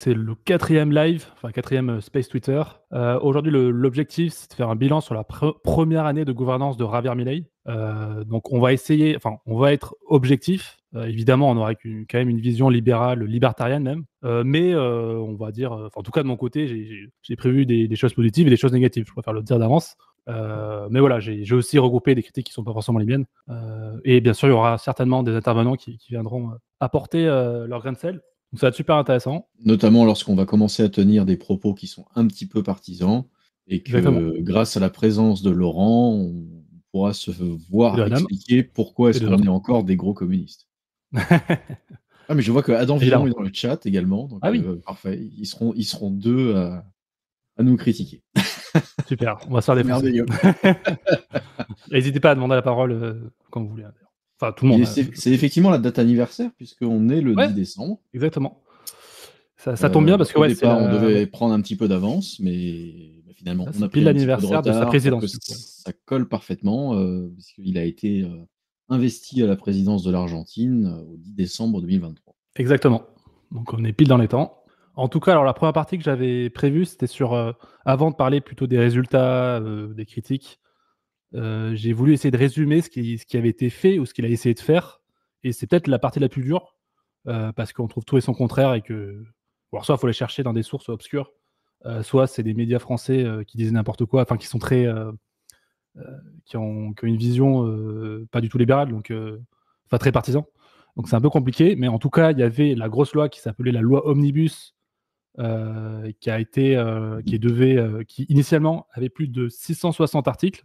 C'est le 4e live, enfin 4e Space Twitter. Aujourd'hui, l'objectif, c'est de faire un bilan sur la première année de gouvernance de Javier Milei. Donc, on va essayer, enfin, on va être objectif. Évidemment, on aura quand même une vision libérale, libertarienne même. Mais on va dire, en tout cas de mon côté, j'ai prévu des choses positives et des choses négatives. Je préfère le dire d'avance. Mais voilà, j'ai aussi regroupé des critiques qui ne sont pas forcément les miennes. Et bien sûr, il y aura certainement des intervenants qui viendront apporter leur grain de sel. Donc ça va être super intéressant. Notamment lorsqu'on va commencer à tenir des propos qui sont un petit peu partisans et Exactement. que grâce à la présence de Laurent, on pourra se Et de voir la dame. expliquer pourquoi Et est-ce de qu'on est l'autre. encore des gros communistes. Ah, mais je vois que Adam Villon Évidemment. est dans le chat également, donc Ah oui, parfait. Ils seront deux à nous critiquer. super. On va se faire C'est défoncer. merveilleux. N'hésitez pas à demander la parole quand vous voulez. D'ailleurs. Enfin, tout le monde. Et c'est effectivement la date anniversaire, puisqu'on est le Ouais, 10 décembre. exactement. Ça tombe bien parce que Au ouais, c'est départ, on devait prendre un petit peu d'avance, mais finalement, on a pile pris un petit peu de l'anniversaire de sa retard pour que présidence. Du coup, ouais. ça colle parfaitement, puisqu'il a été investi à la présidence de l'Argentine au 10 décembre 2023. Exactement. Donc on est pile dans les temps. En tout cas, alors la première partie que j'avais prévue, c'était sur, avant de parler plutôt des résultats, des critiques, j'ai voulu essayer de résumer ce qui avait été fait ou ce qu'il a essayé de faire. Et c'est peut-être la partie la plus dure, parce qu'on trouve tout et son contraire et que. Alors, soit il faut les chercher dans des sources obscures, soit c'est des médias français qui disent n'importe quoi, enfin qui sont très. Qui ont une vision pas du tout libérale, donc enfin très partisan. Donc c'est un peu compliqué, mais en tout cas, il y avait la grosse loi qui s'appelait la loi Omnibus, qui initialement avait plus de 660 articles.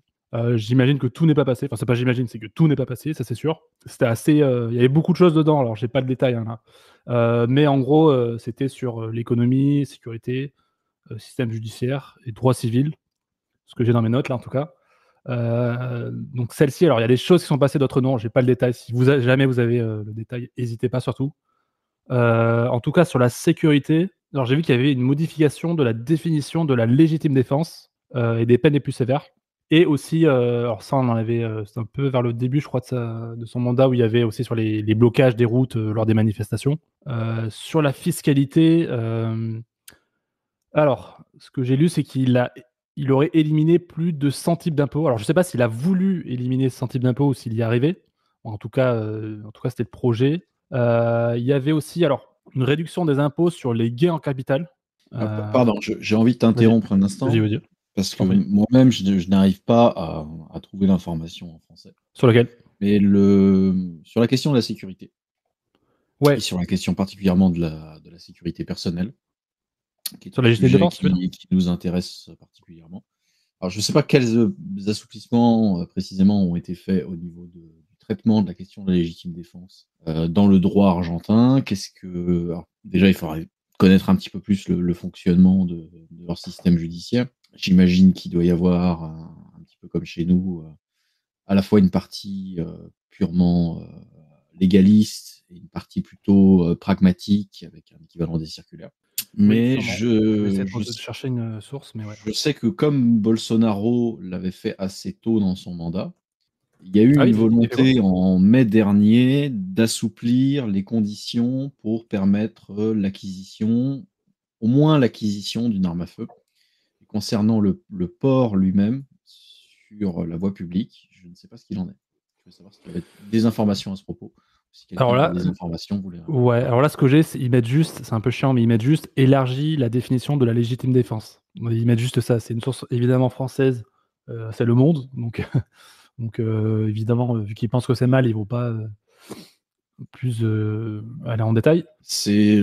J'imagine que tout n'est pas passé. Enfin, c'est pas j'imagine, c'est que tout n'est pas passé, ça c'est sûr. C'était assez. Il y avait beaucoup de choses dedans. Alors, j'ai pas le détail hein, là. Mais en gros, c'était sur l'économie, sécurité, système judiciaire et droit civil, ce que j'ai dans mes notes là en tout cas. Donc celle-ci, alors il y a des choses qui sont passées, d'autres non. J'ai pas le détail. Si jamais vous avez le détail, n'hésitez pas surtout. En tout cas, sur la sécurité, alors j'ai vu qu'il y avait une modification de la définition de la légitime défense et des peines les plus sévères. Et aussi, alors ça, on en avait, c'est un peu vers le début, je crois, de son mandat, où il y avait aussi sur les blocages des routes lors des manifestations. Sur la fiscalité, alors, ce que j'ai lu, c'est il aurait éliminé plus de 100 types d'impôts. Alors, je ne sais pas s'il a voulu éliminer 100 types d'impôts ou s'il y est arrivé. En tout cas, c'était le projet. Il y avait aussi alors une réduction des impôts sur les gains en capital. Pardon, j'ai envie de Vas-y, t'interrompre un instant, vas-y. parce Je que t'en prie. moi-même, je n'arrive pas à trouver l'information en français. Sur lequel? Mais sur la question de la sécurité, et Ouais, sur la question particulièrement de la sécurité personnelle, qui est sur un la légitime sujet défense, tu veux dire? qui nous intéresse particulièrement. Alors, je ne sais pas quels assouplissements précisément ont été faits au niveau du traitement de la question de la légitime défense dans le droit argentin. Alors, déjà, il faudrait connaître un petit peu plus le fonctionnement de leur système judiciaire. J'imagine qu'il doit y avoir, un petit peu comme chez nous, à la fois une partie purement légaliste et une partie plutôt pragmatique, avec un équivalent des circulaires. Oui, Mais sûrement. Je vais essayer de chercher une source, mais ouais. je sais que comme Bolsonaro l'avait fait assez tôt dans son mandat, il y a eu Ah oui, une il fait quoi? volonté en mai dernier d'assouplir les conditions pour permettre l'acquisition, au moins l'acquisition d'une arme à feu. Et concernant le port lui-même sur la voie publique, je ne sais pas ce qu'il en est. Je veux savoir s'il y avait des informations à ce propos. Si quelqu'un Alors qui a là, des informations voulait. ouais, alors là, ce que j'ai, c'est ils mettent juste, c'est un peu chiant, mais ils mettent juste élargi la définition de la légitime défense. Ils mettent juste ça. C'est une source évidemment française, c'est Le Monde, donc, évidemment, vu qu'ils pensent que c'est mal, ils vont pas plus aller en détail. C'est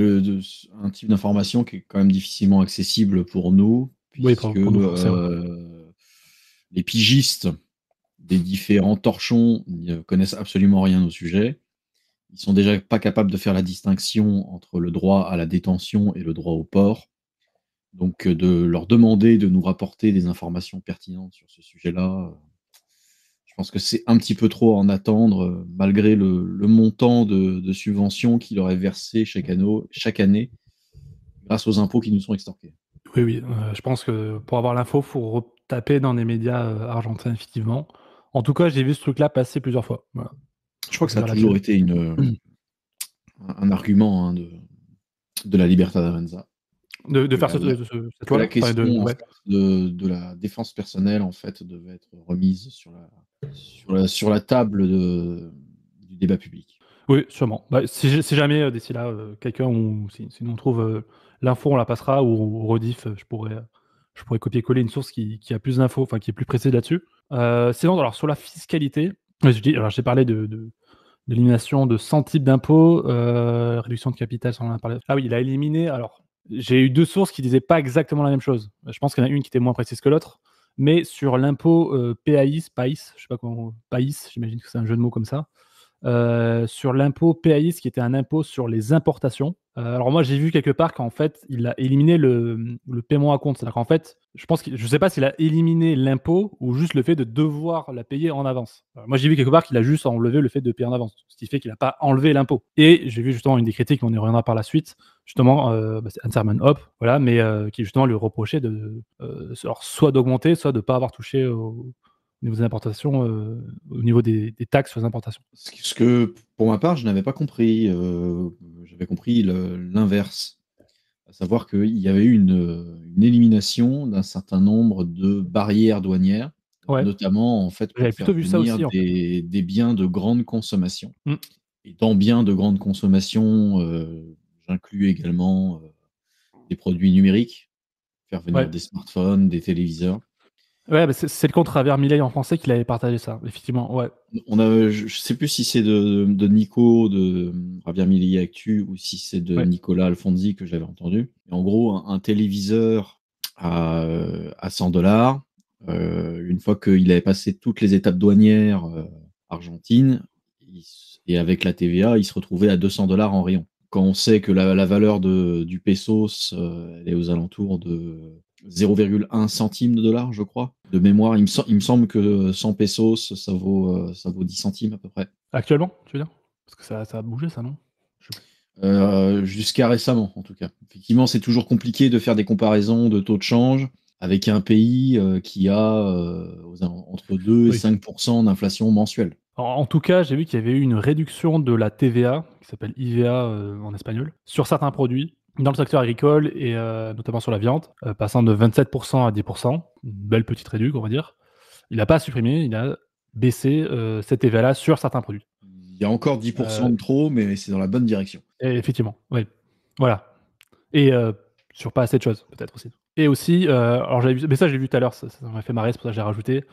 un type d'information qui est quand même difficilement accessible pour nous, Oui, puisque pour nous français, ouais. les pigistes des différents torchons ne connaissent absolument rien au sujet. Ils sont déjà pas capables de faire la distinction entre le droit à la détention et le droit au port. Donc, de leur demander de nous rapporter des informations pertinentes sur ce sujet-là, je pense que c'est un petit peu trop à en attendre, malgré le montant de subventions qu'il aurait versé chaque année grâce aux impôts qui nous sont extorqués. Oui, oui. Je pense que pour avoir l'info, faut retaper dans les médias argentins, effectivement. En tout cas, j'ai vu ce truc-là passer plusieurs fois. Voilà. Je crois On que peut ça a dire toujours là-dessus. été un argument hein, de la libertad avanza. De que faire la, la- cette que la loi-là. Enfin, question en ouais. fait, de la défense personnelle en fait devait être remise sur la table du débat public. Oui, sûrement. Bah, si jamais d'ici là, quelqu'un ou si nous on trouve l'info, on la passera, ou au rediff, je pourrais copier-coller une source qui a plus d'infos, enfin qui est plus précise là-dessus. Sinon, alors sur la fiscalité, alors j'ai parlé de l'élimination de 100 types d'impôts, réduction de capital, ça on en a parlé. Ah oui, il a éliminé. Alors, j'ai eu deux sources qui disaient pas exactement la même chose. Je pense qu'il y en a une qui était moins précise que l'autre, mais sur l'impôt PAIS, je sais pas comment, PAIS, j'imagine que c'est un jeu de mots comme ça. Sur l'impôt PAIS, qui était un impôt sur les importations. Alors moi, j'ai vu quelque part qu'en fait, il a éliminé le paiement à compte. C'est-à-dire qu'en fait, je sais pas s'il a éliminé l'impôt ou juste le fait de devoir la payer en avance. Moi, j'ai vu quelque part qu'il a juste enlevé le fait de payer en avance, ce qui fait qu'il n'a pas enlevé l'impôt. Et j'ai vu justement une des critiques, on y reviendra par la suite, justement, c'est Anserman Hop, voilà, mais qui justement lui reprochait alors, soit d'augmenter, soit de ne pas avoir touché au niveau des importations, au niveau des taxes sur les importations. Ce que, pour ma part, je n'avais pas compris. J'avais compris l'inverse, à savoir qu'il y avait eu une élimination d'un certain nombre de barrières douanières, Ouais, notamment en fait j'avais pour faire plutôt vu ça venir aussi en fait. des biens de grande consommation. Mm. Et dans biens de grande consommation, j'inclus également des produits numériques, faire venir Ouais, des smartphones, des téléviseurs. ouais, bah, c'est le compte Travers Milei en français qui avait partagé ça, effectivement. Ouais, Je ne sais plus si c'est de Nico, de Javier Milei Actu, ou si c'est de ouais. Nicolas Alfonsi que j'avais entendu. Et en gros, un téléviseur à 100 $, une fois qu'il avait passé toutes les étapes douanières argentines, et avec la TVA, il se retrouvait à 200 $ en rayon. Quand on sait que la valeur du pesos, elle est aux alentours de 0,1 centime de dollar, je crois. De mémoire, il me semble que 100 pesos, ça vaut 10 centimes à peu près. Actuellement, tu veux dire? Parce que ça a bougé, ça, non? Je sais plus. Jusqu'à récemment, en tout cas. Effectivement, c'est toujours compliqué de faire des comparaisons de taux de change avec un pays qui a entre 2 et Oui. 5% d'inflation mensuelle. En tout cas, j'ai vu qu'il y avait eu une réduction de la TVA, qui s'appelle IVA en espagnol, sur certains produits dans le secteur agricole et notamment sur la viande, passant de 27% à 10%. Une belle petite réduction, on va dire. Il n'a pas supprimé, il a baissé cette TVA-là sur certains produits. Il y a encore 10% Euh, de trop, mais c'est dans la bonne direction. et effectivement, oui. Voilà. Et sur pas assez de choses, peut-être aussi. Et aussi, alors j'avais vu, mais ça j'ai vu tout à l'heure, ça m'a fait marrer, c'est pour ça que j'ai rajouté.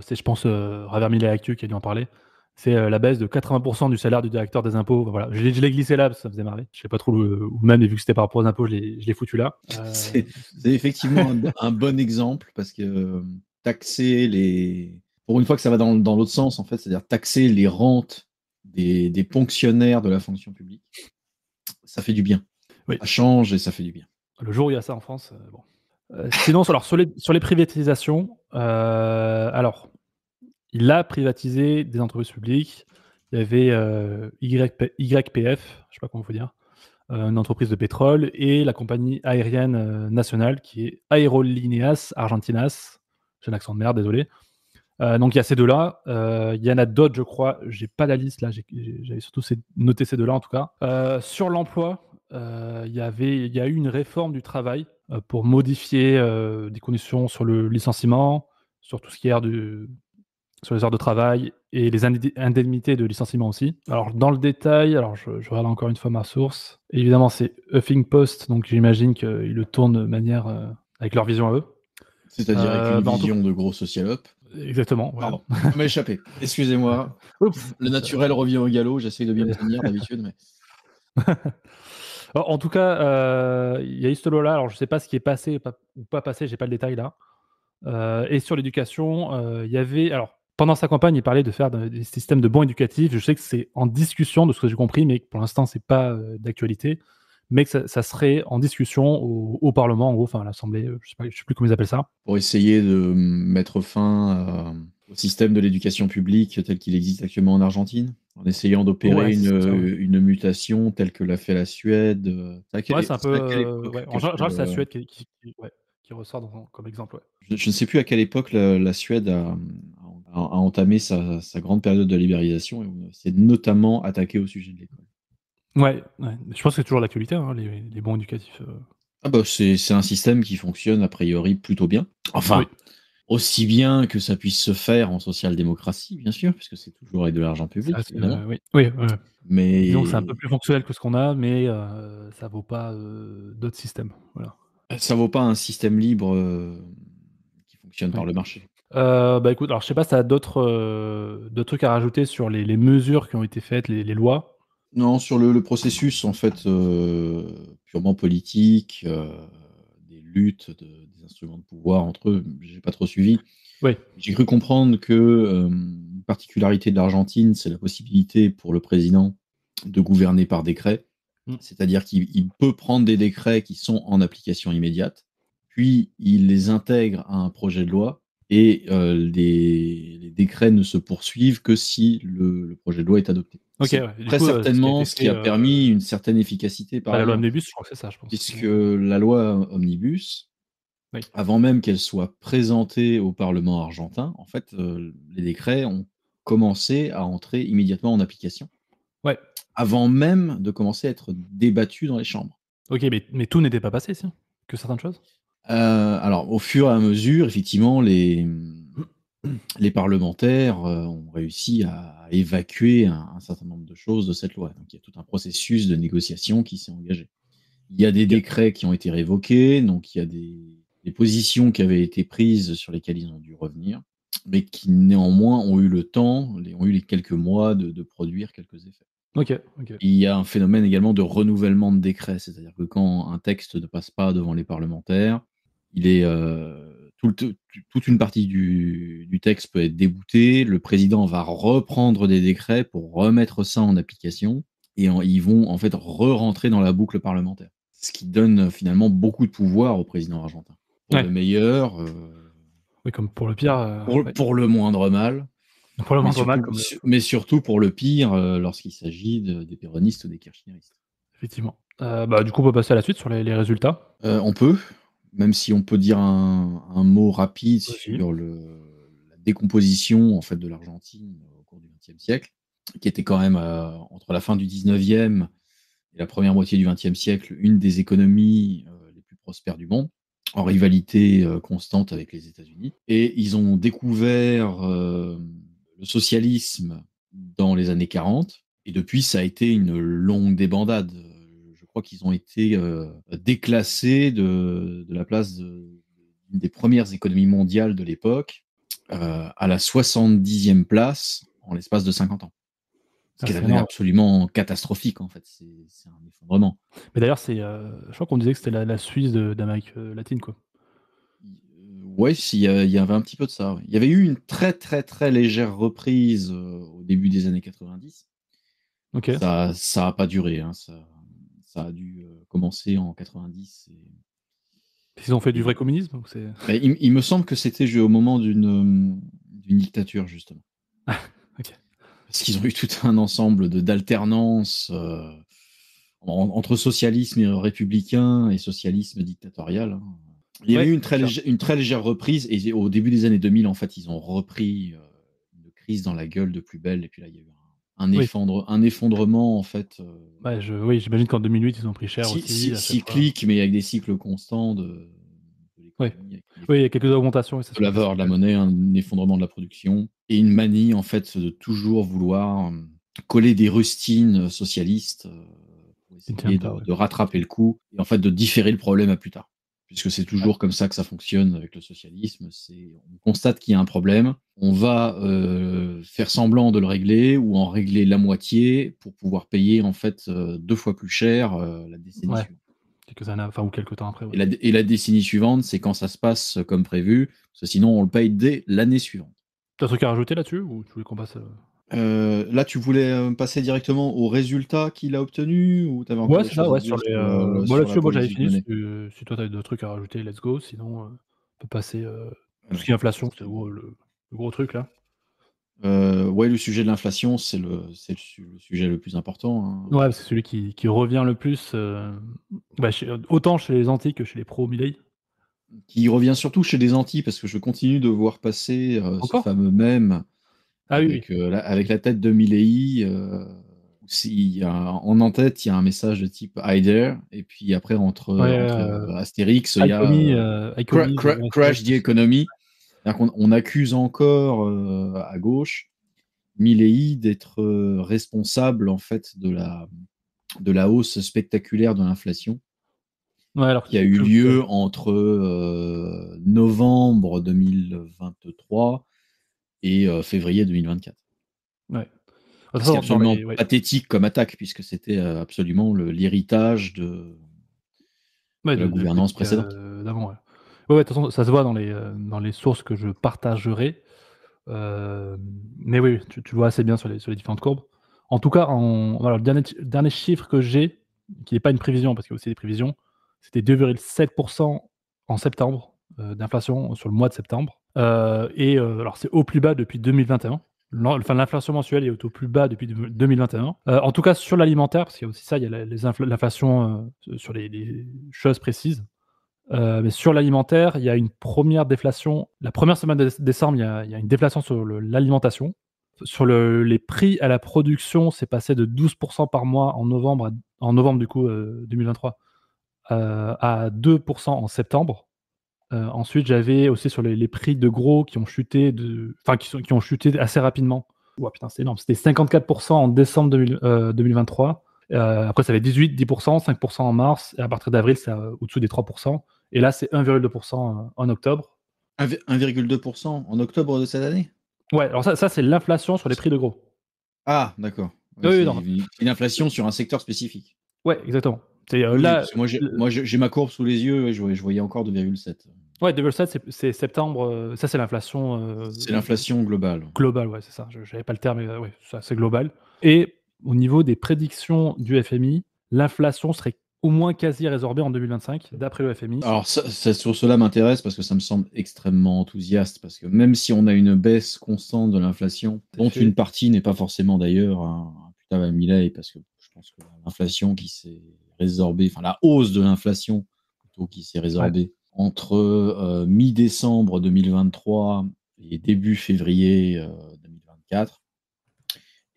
C'est, je pense, Ravert Millet Actu qui a dû en parler. C'est la baisse de 80% du salaire du directeur des impôts. Voilà, je l'ai glissé là parce que ça me faisait marrer. Je sais pas trop ou même, vu que c'était par rapport aux impôts, je l'ai foutu là. C'est effectivement un bon exemple parce que taxer les. Pour une fois que ça va dans l'autre sens, en fait, c'est-à-dire taxer les rentes des fonctionnaires de la fonction publique, ça fait du bien. Oui, Ça change et ça fait du bien. le jour où il y a ça en France, bon. Sinon, alors, sur les privatisations, il a privatisé des entreprises publiques. Il y avait YPF, je sais pas comment il faut dire, une entreprise de pétrole, et la compagnie aérienne nationale qui est Aerolíneas Argentinas. J'ai un accent de merde, désolé. Donc il y a ces deux-là. Il y en a d'autres, je crois. J'ai pas la liste là. J'avais surtout noté ces deux-là en tout cas. Sur l'emploi, il y a eu une réforme du travail pour modifier des conditions sur le licenciement, sur tout ce qui est sur les heures de travail et les indemnités de licenciement aussi. Alors, dans le détail, alors je regarde encore une fois ma source. Évidemment, c'est Huffington Post, donc j'imagine qu'ils le tournent de manière avec leur vision à eux. C'est-à-dire avec une En tout vision de gros socialope. exactement, voilà. Pardon, ça m'a échappé. Excusez-moi. Oups. Le naturel revient au galop. J'essaye de bien me tenir d'habitude, mais En tout cas, il y a eu ce lot-là. Alors, je ne sais pas ce qui est passé ou pas passé, j'ai pas le détail là. Et sur l'éducation, il y avait. Alors, pendant sa campagne, il parlait de faire des systèmes de bons éducatifs. Je sais que c'est en discussion, de ce que j'ai compris, mais que pour l'instant, c'est pas d'actualité. Mais que ça serait en discussion au Parlement, en gros, enfin à l'Assemblée, je sais plus comment ils appellent ça. pour essayer de mettre fin au système de l'éducation publique tel qu'il existe actuellement en Argentine, en essayant Ouais, d'opérer c'est ça, ouais. une mutation telle que l'a fait la Suède. Ouais, c'est un peu. C'est à quelle époque Ouais. En que général, c'est la Suède ouais, qui ressort comme exemple. Ouais. je ne sais plus à quelle époque la Suède a entamé sa grande période de libéralisation et on s'est notamment attaqué au sujet de l'école. Ouais, ouais. Je pense que c'est toujours l'actualité, hein, les bons éducatifs. Ah bah, c'est un système qui fonctionne a priori plutôt bien. Oui, Enfin, aussi bien que ça puisse se faire en social-démocratie, bien sûr, puisque c'est toujours avec de l'argent ça public, reste, évidemment. oui, oui, ouais, ouais. Disons que c'est un peu Mais plus fonctionnel que ce qu'on a, mais ça vaut pas, d'autres systèmes. Voilà. ça vaut pas un système libre qui fonctionne par Oui. le marché. Bah, écoute, alors je sais pas si tu as d'autres trucs à rajouter sur les mesures qui ont été faites, les lois? Non, sur le processus, en fait, purement politique, des luttes, des instruments de pouvoir entre eux, j'ai pas trop suivi. Oui. J'ai cru comprendre que une particularité de l'Argentine, c'est la possibilité pour le président de gouverner par décret. Mmh. C'est-à-dire qu'il peut prendre des décrets qui sont en application immédiate, puis il les intègre à un projet de loi et les décrets ne se poursuivent que si le projet de loi est adopté. OK, C'est ouais. Du très coup, c'est ce qui a certainement été ce qui fait, a permis une certaine efficacité par bah, la loi ailleurs, Omnibus, je crois que c'est ça, je pense, puisque non? la loi Omnibus, Oui. avant même qu'elle soit présentée au parlement argentin, en fait, les décrets ont commencé à entrer immédiatement en application, Ouais. avant même de commencer à être débattus dans les chambres. OK, mais tout n'était pas passé, si? Que certaines choses? Alors au fur et à mesure, effectivement, les parlementaires, ont réussi à évacuer un certain nombre de choses de cette loi. Donc il y a tout un processus de négociation qui s'est engagé. Il y a des OK. décrets qui ont été révoqués, donc il y a des positions qui avaient été prises sur lesquelles ils ont dû revenir, mais qui néanmoins ont eu le temps, ont eu les quelques mois de produire quelques effets. OK, OK. Il y a un phénomène également de renouvellement de décrets, c'est-à-dire que quand un texte ne passe pas devant les parlementaires, il est, toute une partie du texte peut être déboutée, le président va reprendre des décrets pour remettre ça en application et ils vont en fait re-rentrer dans la boucle parlementaire. Ce qui donne finalement beaucoup de pouvoir au président argentin. Pour Ouais. le meilleur, Oui, comme pour le pire, ouais. pour le moindre mal, Pour le moindre mal, comme mais surtout pour le pire, lorsqu'il s'agit des péronistes ou des kirchneristes. effectivement. Bah, du coup, on peut passer à la suite sur les résultats. On peut, même si on peut dire un mot rapide Vas-y. sur la décomposition en fait de l'Argentine au cours du XXe siècle, qui était quand même entre la fin du XIXe et la première moitié du XXe siècle une des économies les plus prospères du monde, en rivalité constante avec les États-Unis. Et ils ont découvert le socialisme dans les années 40, et depuis ça a été une longue débandade. Je crois qu'ils ont été déclassés de la place d'une des premières économies mondiales de l'époque à la 70e place en l'espace de 50 ans. Ce Ah, qui est c'est énorme. absolument catastrophique, en fait. C'est un effondrement. Mais d'ailleurs, je crois qu'on disait que c'était la Suisse d'Amérique, latine, quoi. Ouais, il y avait un petit peu de ça. Ouais. Il y avait eu une très, très, très légère reprise au début des années 90. OK. Ça a pas duré. Hein, ça a dû commencer en 90. Ils ont fait du vrai Et- communisme ou c'est Mais il me semble que c'était au moment d'une dictature, justement. OK. Parce qu'ils ont eu tout un ensemble d'alternances entre socialisme républicain et socialisme dictatorial. Hein. Il y avait Ouais, eu c'est clair. une très légère reprise et au début des années 2000, en fait, ils ont repris une crise dans la gueule de plus belle. Et puis là, il y a eu Oui. un effondrement, en fait, Bah, oui, j'imagine qu'en 2008, ils ont pris cher aussi à chaque fois. cyclique, mais avec des cycles constants de Ouais. l'économie, avec Oui, il y a quelques augmentations et ça de se la repasse valeur de la après. monnaie, un effondrement de la production et une manie, en fait, de toujours vouloir coller des rustines socialistes pour Ils ne tiennent essayer pas, ouais. de rattraper le coup et en fait de différer le problème à plus tard. Puisque c'est Ouais. toujours comme ça que ça fonctionne avec le socialisme. On constate qu'il y a un problème, on va faire semblant de le régler ou en régler la moitié pour pouvoir payer en fait 2 fois plus cher la décennie Ouais. suivante. Quelques années, enfin, ou quelques temps après, ouais. Et la décennie suivante, c'est quand ça se passe comme prévu, parce que sinon on le paye dès l'année suivante. Tu as un truc à rajouter là-dessus ou tu voulais qu'on passe, Là, tu voulais passer directement aux résultats qu'il a obtenus ou tu avais encore Ouais, des c'est ça, choses à ouais, dire moi sur la là-dessus, moi j'avais politique fini. menée? Si toi tu as d'autres trucs à rajouter, let's go. Sinon, on peut passer, tout ce Alors, qui est inflation, qu'est-ce c'est qu'il le gros truc là. ouais, le sujet de l'inflation, c'est le sujet le plus important, hein. Ouais, c'est celui qui revient le plus, bah, autant chez les anti que chez les pro Milei. Qui revient surtout chez les Antilles, parce que je continue de voir passer ce Encore? fameux mème Ah oui, oui. avec la tête de Milei. En en-tête, il y a un message de type Hi there, et puis après, entre Astérix, il y a Icomi, ouais, Crash the Economy. On accuse encore à gauche Milei d'être responsable en fait de la hausse spectaculaire de l'inflation ouais, alors qui a eu lieu entre novembre 2023 et février 2024. Ouais. Ce qui est absolument pathétique comme attaque, puisque c'était absolument l'héritage de la gouvernance précédente. D'avant, ouais. Ouais, de toute façon, ça se voit dans les sources que je partagerai. Mais oui, tu vois assez bien sur les différentes courbes. En tout cas, voilà, le dernier chiffre que j'ai, qui n'est pas une prévision, parce qu'il y a aussi des prévisions, c'était 2,7% en septembre, d'inflation sur le mois de septembre. Alors c'est au plus bas depuis 2021. Enfin, l'inflation mensuelle est au plus bas depuis 2021. En tout cas, sur l'alimentaire, parce qu'il y a aussi ça, il y a l'inflation sur les choses précises. Mais sur l'alimentaire, il y a une première déflation. La première semaine de décembre, il y a une déflation sur l'alimentation. Sur les prix à la production, c'est passé de 12% par mois en novembre du coup 2023 à 2% en septembre. Ensuite, j'avais aussi sur les prix de gros qui ont chuté, qui ont chuté assez rapidement. Ouah, putain, c'est énorme. C'était 54% en décembre 2023. Après, ça avait 10%, 5% en mars. Et à partir d'avril, c'est au-dessous des 3%. Et là, c'est 1,2% en octobre. 1,2% en octobre de cette année? Ouais, alors ça c'est l'inflation sur les prix de gros. Ah, d'accord. Ouais, Oui, c'est non. une inflation sur un secteur spécifique. Ouais, exactement. C'est Oui, là. parce que moi, j'ai ma courbe sous les yeux et je voyais encore 2,7. Ouais, 2,7, c'est septembre. Ça, c'est l'inflation C'est l'inflation globale. globale, ouais, c'est ça. Je n'avais pas le terme, mais ouais, ça, c'est global. Et au niveau des prédictions du FMI, l'inflation serait au moins quasi résorbée en 2025, d'après le FMI. Alors, sur cela m'intéresse parce que ça me semble extrêmement enthousiaste. Parce que même si on a une baisse constante de l'inflation, dont une partie n'est pas forcément d'ailleurs un putain à Milei, parce que je pense que l'inflation qui s'est résorbée, enfin la hausse de l'inflation plutôt qui s'est résorbée entre mi-décembre 2023 et début février 2024,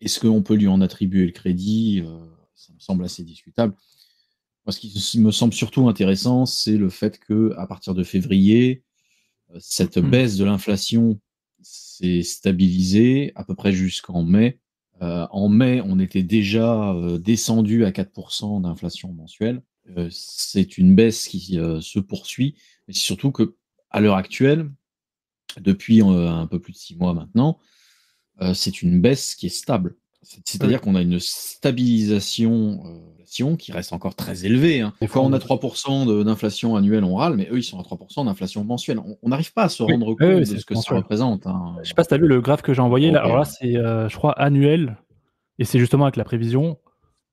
est-ce qu'on peut lui en attribuer le crédit? Ça me semble assez discutable. Moi, ce qui me semble surtout intéressant, c'est le fait qu'à partir de février, cette baisse de l'inflation s'est stabilisée à peu près jusqu'en mai. En mai, on était déjà descendu à 4% d'inflation mensuelle. C'est une baisse qui se poursuit, mais c'est surtout que à l'heure actuelle, depuis un peu plus de 6 mois maintenant, c'est une baisse qui est stable. C'est-à-dire qu'on a une stabilisation qui reste encore très élevée. Hein. Quand on a 3% d'inflation annuelle, on râle, mais eux, ils sont à 3% d'inflation mensuelle. On n'arrive pas à se rendre compte de ce que ça représente. Hein. Je sais pas si tu as vu le graphe que j'ai envoyé là. Alors là, c'est, je crois, annuel. Et c'est justement avec la prévision.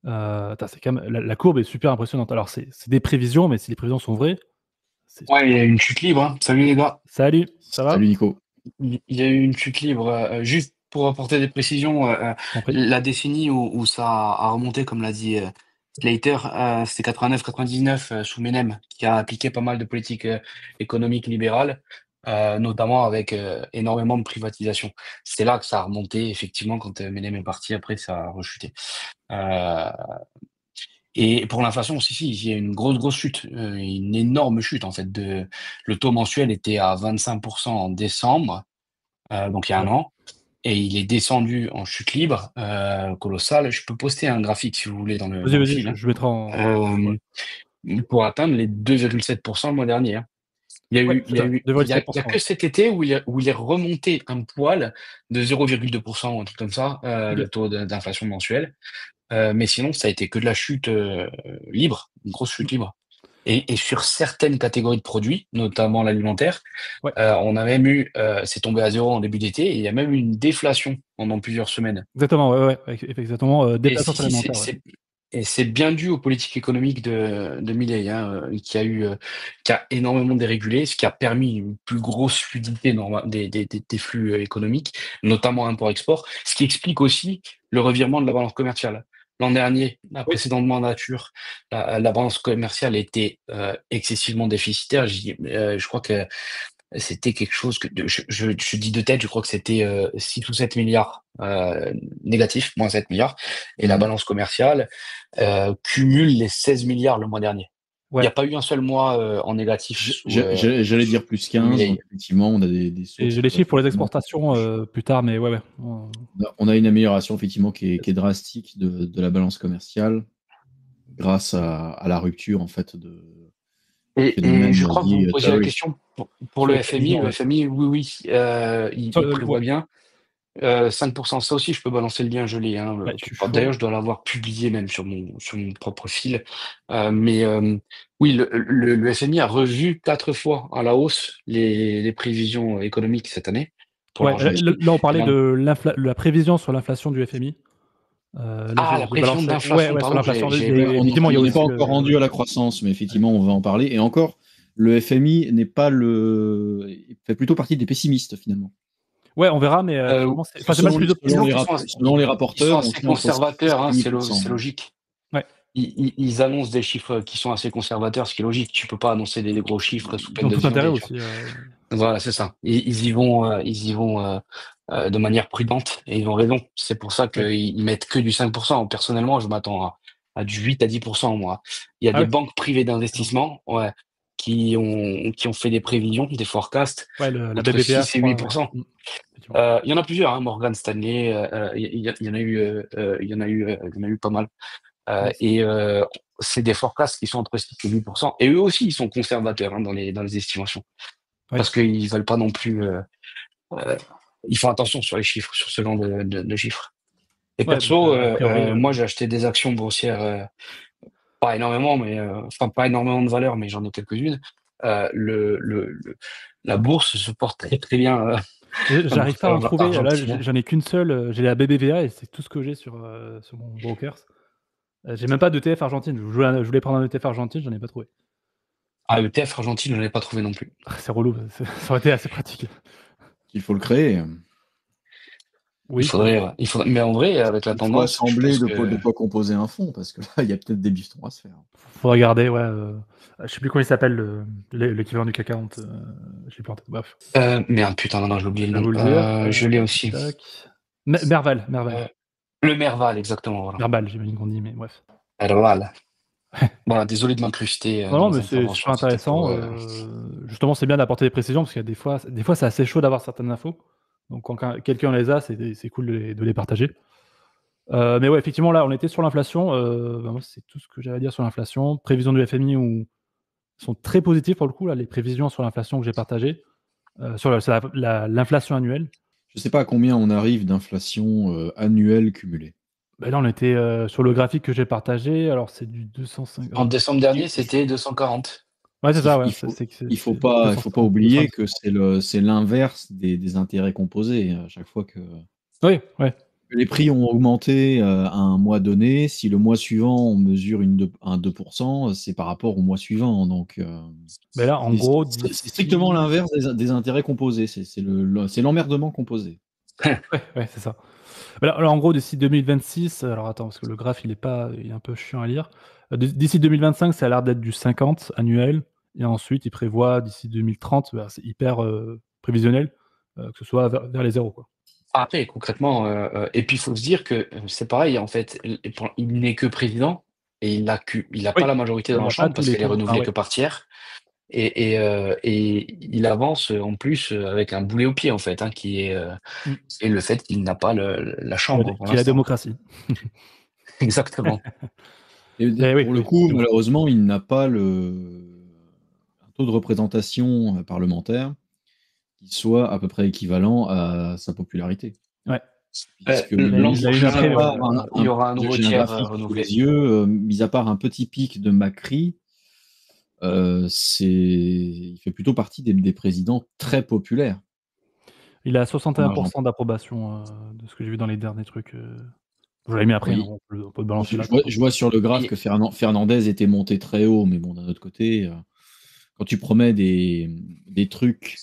C'est quand même, la courbe est super impressionnante. Alors, c'est des prévisions, mais si les prévisions sont vraies. Ouais, il y a eu une chute libre. Hein. Salut les gars. Salut, ça va? Salut Nico. Il y a eu une chute libre. Juste pour apporter des précisions, la décennie où ça a remonté, comme l'a dit Slater, c'était 89-99 sous Menem, qui a appliqué pas mal de politiques économiques libérales, notamment avec énormément de privatisation. C'est là que ça a remonté, effectivement, quand Menem est parti. Après, ça a rechuté. Et pour l'inflation, si, il y a une grosse chute, une énorme chute en fait. Le taux mensuel était à 25% en décembre, donc il y a un an, et il est descendu en chute libre, colossale. Je peux poster un graphique si vous voulez dans le Vas-y, fil. je mettrai en. Pour atteindre les 2,7% le mois dernier. Hein. Il y a que cet été où il est remonté un poil de 0,2% ou un truc comme ça, le taux d'inflation mensuel. Mais sinon, ça a été que de la chute libre, une grosse chute libre. Et sur certaines catégories de produits, notamment l'alimentaire, on a même eu, c'est tombé à zéro en début d'été, et il y a même eu une déflation pendant plusieurs semaines. Exactement, ouais, exactement. Déflation alimentaire. Et c'est bien dû aux politiques économiques de Milei, hein, qui a énormément dérégulé, ce qui a permis une plus grosse fluidité des flux économiques, notamment import-export, ce qui explique aussi le revirement de la balance commerciale. L'an dernier, la précédente mandature, la balance commerciale était excessivement déficitaire. Je crois que c'était quelque chose que je dis de tête, je crois que c'était 6 ou 7 milliards négatifs, moins 7 milliards, et la balance commerciale cumule les 16 milliards le mois dernier. Il n'y a pas eu un seul mois en négatif. J'allais dire plus 15, donc effectivement, on a des sources. Et j'ai les chiffres pour les exportations plus tard, mais ouais. On a une amélioration effectivement qui est drastique de la balance commerciale grâce à la rupture en fait de. Et je crois que vous me posiez la question pour le FMI. Le FMI, oui, il prévoit bien 5%. Ça aussi, je peux balancer le lien, je l'ai. D'ailleurs, je dois l'avoir publié même sur mon propre fil. Oui, le FMI a revu 4 fois à la hausse les prévisions économiques cette année. Là, on parlait de la prévision sur l'inflation du FMI. La prévision d'inflation, pardon. On n'est pas encore rendu à la croissance, mais effectivement, on va en parler. Et encore, le FMI n'est pas il fait plutôt partie des pessimistes finalement. Ouais, on verra, mais c'est mal plus selon les rapporteurs. Ils sont assez conservateurs, c'est logique. Ouais. Ils annoncent des chiffres qui sont assez conservateurs, ce qui est logique. Tu peux pas annoncer des gros chiffres sous peine de tout intérêt aussi. Voilà, c'est ça. Ils y vont de manière prudente et ils ont raison. C'est pour ça qu'ils mettent que du 5%. Personnellement, je m'attends à du 8 à 10%, moi. Il y a des banques privées d'investissement, qui ont fait des prévisions, des forecasts, la entre BBVA, 6 et 8%. Il y en a plusieurs, hein, Morgan Stanley, il y en a eu pas mal. C'est des forecasts qui sont entre 6 et 8%. Et eux aussi, ils sont conservateurs dans les estimations. Parce qu'ils veulent pas non plus. Ils font attention sur les chiffres, sur ce genre de chiffres. Et perso, moi, j'ai acheté des actions boursières, pas énormément, mais pas énormément de valeur, mais j'en ai quelques-unes. La bourse se porte très très bien. J'arrive pas à en trouver. Là, j'en ai qu'une seule. J'ai la BBVA et c'est tout ce que j'ai sur mon broker. J'ai même pas d'ETF Argentine. Je voulais prendre un ETF Argentine, j'en ai pas trouvé. ETF Argentine, je n'en ai pas trouvé non plus. C'est relou, ça aurait été assez pratique. Il faut le créer. Oui, il faudrait, mais en vrai, avec la tendance. Il faut assembler de quoi composer un fonds, parce que là, il y a peut-être des bifetons à se faire. Faut regarder, je sais plus comment il s'appelle, l'équivalent du CAC 40. Je l'ai pas en tête, bref. Merde, putain, non, j'ai oublié le nom. Je l'ai aussi. Merval. Le Merval, exactement. Voilà. Merval, j'imagine qu'on dit, mais bref. Merval. Voilà, désolé de m'incruster. Non, mais c'est super intéressant. Justement, c'est bien d'apporter des précisions, parce qu'il y a des fois, c'est assez chaud d'avoir certaines infos. Donc, quand quelqu'un les a, c'est cool de les partager. Mais ouais, effectivement, là, on était sur l'inflation. Moi, c'est tout ce que j'avais à dire sur l'inflation. Prévisions du FMI sont très positives pour le coup, là, les prévisions sur l'inflation que j'ai partagées, sur l'inflation annuelle. Je ne sais pas à combien on arrive d'inflation annuelle cumulée. Là, on était sur le graphique que j'ai partagé. Alors, c'est du 250. En décembre dernier, c'était 240. Ouais, c'est ça. Il faut pas oublier que c'est l'inverse des intérêts composés. À chaque fois que les prix ont augmenté à un mois donné, si le mois suivant on mesure un 2%, c'est par rapport au mois suivant. Donc, mais là, en gros, c'est strictement l'inverse des intérêts composés. C'est l'emmerdement composé. Ouais, c'est ça. Alors, en gros, d'ici 2026, alors attends, parce que le graphe, il est un peu chiant à lire. D'ici 2025, ça a l'air d'être du 50 annuel. Et ensuite, il prévoit d'ici 2030, c'est hyper prévisionnel, que ce soit vers les zéros, quoi. Après, concrètement, et puis il faut se dire que c'est pareil, en fait, il n'est que président et il n'a pas la majorité dans la Chambre parce qu'elle est renouvelée que par tiers. Et il avance en plus avec un boulet au pied, en fait, qui est le fait qu'il n'a pas la Chambre. Qui est la démocratie. Exactement. Et pour le coup, malheureusement, il n'a pas un taux de représentation parlementaire qui soit à peu près équivalent à sa popularité. Ouais. Il y aura un nouveau tiers renouvelé. Les yeux, mis à part un petit pic de Macri, il fait plutôt partie des présidents très populaires. Il a 61% d'approbation de ce que j'ai vu dans les derniers trucs. Je l'avais mis après, on peut le balancer là. Je vois sur le graphe que Fernandez était monté très haut, mais bon, d'un autre côté, quand tu promets des trucs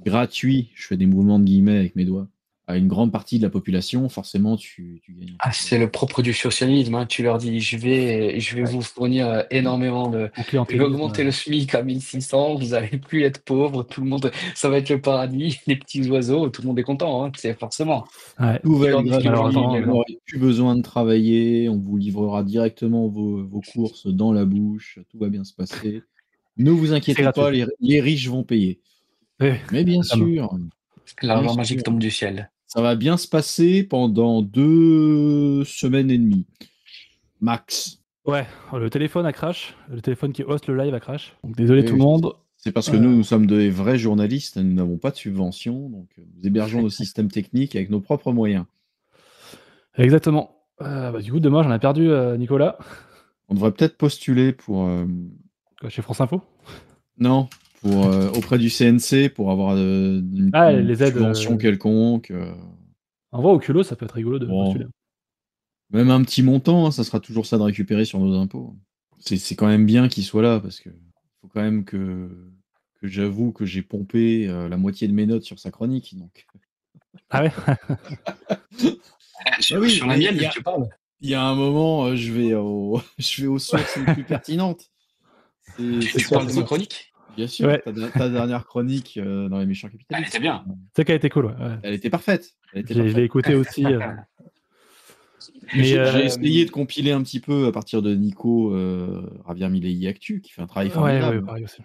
gratuits, je fais des mouvements de guillemets avec mes doigts, à une grande partie de la population, forcément, tu gagnes. C'est le propre du socialisme, hein. Tu leur dis, je vais vous fournir énormément de. Je vais augmenter le SMIC à 1600, vous n'allez plus être pauvre, tout le monde, ça va être le paradis, les petits oiseaux, tout le monde est content, hein, c'est forcément. Ouais. Tout va être gratuit, vous n'aurez plus besoin de travailler, on vous livrera directement vos courses dans la bouche, tout va bien se passer. Ne vous inquiétez pas, les riches vont payer. Mais bien sûr. L'argent magique tombe du ciel. Ça va bien se passer pendant 2 semaines et demie. Max. Ouais, le téléphone a crash. Le téléphone qui host le live a crash. Donc désolé tout le monde. C'est parce que nous sommes des vrais journalistes, nous n'avons pas de subvention, donc nous hébergeons nos systèmes techniques avec nos propres moyens. Exactement. Du coup, demain, j'en ai perdu Nicolas. On devrait peut-être postuler pour... Chez France Info ? Non, pour auprès du CNC pour avoir une les aides, subvention quelconque. En vrai, au culot, ça peut être rigolo de postuler. Même un petit montant, hein, ça sera toujours ça de récupérer sur nos impôts. C'est quand même bien qu'il soit là, parce que faut quand même que j'avoue que j'ai pompé la moitié de mes notes sur sa chronique. Donc. Ah ouais. Sur la mienne, tu parles. Il y a un moment, je vais aux sources les plus pertinentes. Tu parles de ma chronique ? Bien sûr, ouais. ta dernière chronique dans Les Méchants Capitalistes. Elle était bien. C'est qu'elle était cool, ouais. Elle était parfaite. Je l'ai écouté aussi. Mais j'ai essayé de compiler un petit peu à partir de Nico Ravir-Milei Actu, qui fait un travail formidable. Ouais, pareil aussi.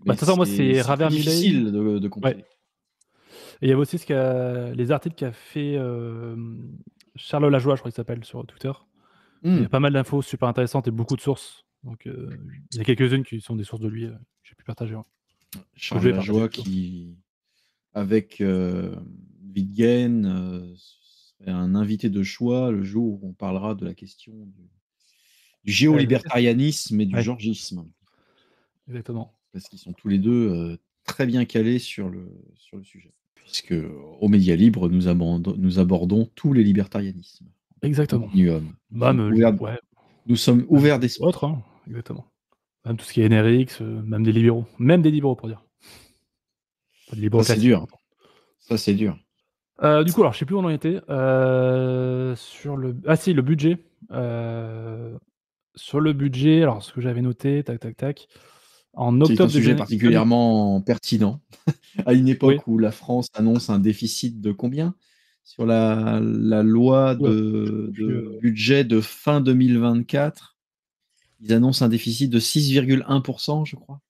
De toute façon, moi, c'est Ravir-Milei. C'est difficile de compiler. Ouais. Et il y avait aussi les articles qu'a fait Charles Lajoie, je crois qu'il s'appelle, sur Twitter. Il y a pas mal d'infos super intéressantes et beaucoup de sources. Donc, il y a quelques-unes qui sont des sources de lui que j'ai pu partager. Ouais. Charles Lajoie qui, avec Wittgen, serait un invité de choix le jour où on parlera de la question du géolibertarianisme et du georgisme. Exactement. Parce qu'ils sont tous les deux très bien calés sur le sujet. Puisque au Média Libre, nous abordons tous les libertarianismes. Exactement. Nous sommes ouverts d'esprit. Autre, hein. Exactement. Même tout ce qui est NRX, même des libéraux. Même des libéraux, pour dire. Pas de libéraux. Ça, c'est dur. Ça, c'est dur. Du coup, alors, je sais plus où on en était. Sur le... Ah si, le budget. Sur le budget, alors, ce que j'avais noté, tac. En octobre, c'est un sujet particulièrement pertinent. À une époque où la France annonce un déficit de combien ? Sur la loi de budget de fin 2024, ils annoncent un déficit de 6,1%, je crois.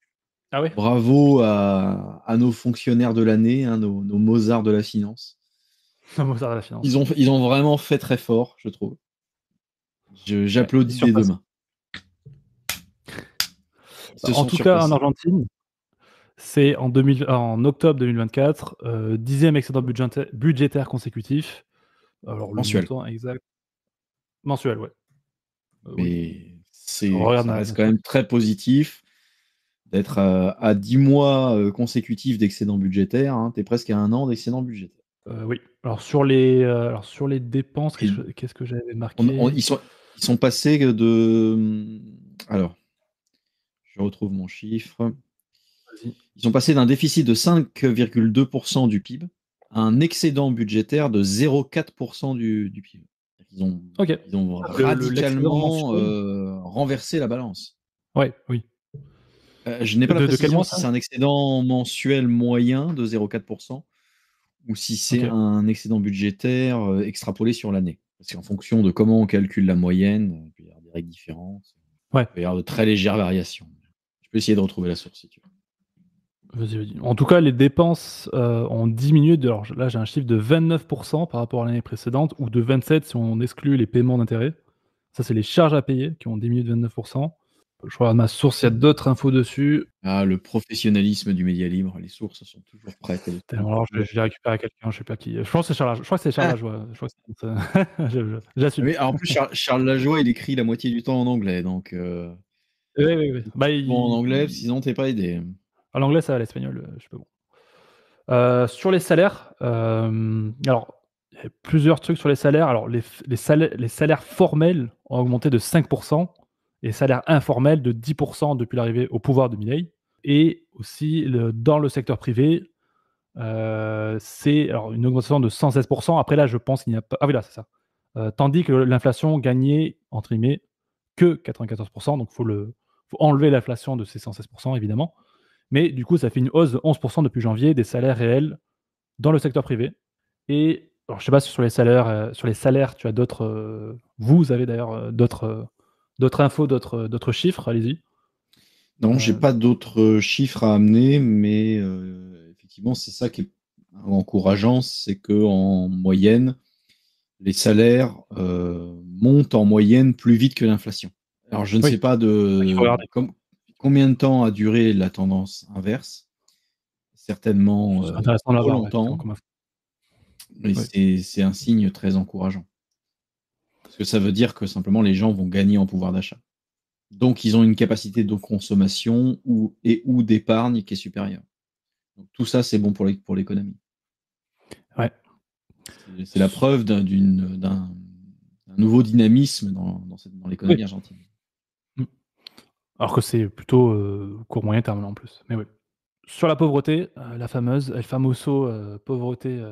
Ah ouais. Bravo à nos fonctionnaires de l'année, hein, nos Mozart de la finance. Mozart de la finance. Ils ont vraiment fait très fort, je trouve. J'applaudis des deux mains. En tout cas, en Argentine, c'est en octobre 2024, 10e excédent budgétaire consécutif. Alors, mensuel. Le montant exact. Mensuel, ouais. Mais ça reste quand même très positif d'être à 10 mois consécutifs d'excédent budgétaire. Hein, tu es presque à 1 an d'excédent budgétaire. Oui. Alors, sur les dépenses, qu'est-ce que j'avais marqué ? Ils sont passés de... Alors, je retrouve mon chiffre. Ils sont passés d'un déficit de 5,2% du PIB à un excédent budgétaire de 0,4% du PIB. Ils ont radicalement renversé la balance. Oui. Je n'ai pas la précision si c'est un excédent mensuel moyen de 0,4% ou si c'est un excédent budgétaire extrapolé sur l'année. Parce qu'en fonction de comment on calcule la moyenne, il peut y avoir des règles différentes. Il peut y avoir de très légères variations. Je peux essayer de retrouver la source si tu veux. Vas-y. En tout cas, les dépenses ont diminué. Alors là, j'ai un chiffre de 29% par rapport à l'année précédente, ou de 27% si on exclut les paiements d'intérêt. Ça, c'est les charges à payer qui ont diminué de 29%. Je regarde ma source, il y a d'autres infos dessus. Ah, le professionnalisme du Média Libre, les sources sont toujours prêtes. Alors, je vais récupérer à quelqu'un, je ne sais pas qui. Je pense que c'est Charles Lajoie. Je crois que c'est Charles Lajoie. J'assume. Oui, en plus, Charles Lajoie, il écrit la moitié du temps en anglais, donc. Oui. En anglais, sinon t'es pas aidé. En anglais, ça va, l'espagnol, je sais pas bon. Sur les salaires, alors, il y a plusieurs trucs sur les salaires. Alors, les salaires formels ont augmenté de 5%, et les salaires informels de 10% depuis l'arrivée au pouvoir de Milei. Et aussi, dans le secteur privé, c'est alors une augmentation de 116%. Après là, je pense qu'il n'y a pas... Ah oui, là, c'est ça. Tandis que l'inflation gagnait, entre guillemets, que 94%. Donc, faut enlever l'inflation de ces 116%, évidemment. Mais du coup, ça fait une hausse de 11% depuis janvier des salaires réels dans le secteur privé. Et alors, je sais pas si sur les salaires, tu as d'autres... vous avez d'ailleurs d'autres infos, d'autres chiffres. Allez-y. Non, j'ai pas d'autres chiffres à amener, mais effectivement, c'est ça qui est encourageant, c'est que en moyenne, les salaires montent en moyenne plus vite que l'inflation. Alors, je ne sais pas combien de temps a duré la tendance inverse. Certainement trop longtemps. Mais c'est un signe très encourageant. Parce que ça veut dire que simplement les gens vont gagner en pouvoir d'achat. Donc, ils ont une capacité de consommation ou d'épargne qui est supérieure. Donc, tout ça, c'est bon pour l'économie. Ouais. C'est la preuve d'un nouveau dynamisme dans l'économie argentine. Alors que c'est plutôt court moyen terme en plus. Mais oui. Sur la pauvreté, la fameuse El Famoso pauvreté.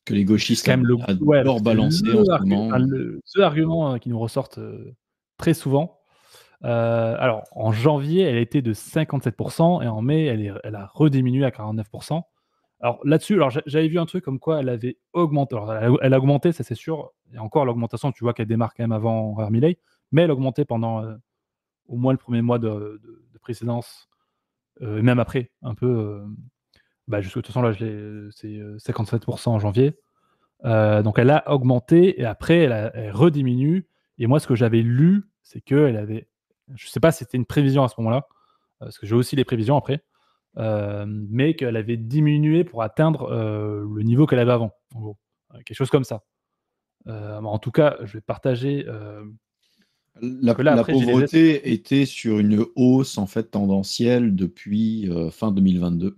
Que les gauchistes quand même adorent balancer en ce moment. Le argument qui nous ressortent très souvent. Alors, en janvier, elle était de 57% et en mai, elle a rediminué à 49%. Alors là-dessus, j'avais vu un truc comme quoi elle avait augmenté. Alors, elle a augmenté, ça c'est sûr. Et encore, l'augmentation, tu vois qu'elle démarre quand même avant Milei, mais elle a augmenté pendant au moins le premier mois de précédence, même après, un peu. Jusqu'à de toute façon, là, c'est 57% en janvier. Donc elle a augmenté et après, elle rediminue. Et moi, ce que j'avais lu, c'est qu'elle avait... Je ne sais pas si c'était une prévision à ce moment-là, parce que j'ai aussi des prévisions après, mais qu'elle avait diminué pour atteindre le niveau qu'elle avait avant, en gros. Quelque chose comme ça. En tout cas, je vais partager... La pauvreté était sur une hausse en fait tendancielle depuis fin 2022.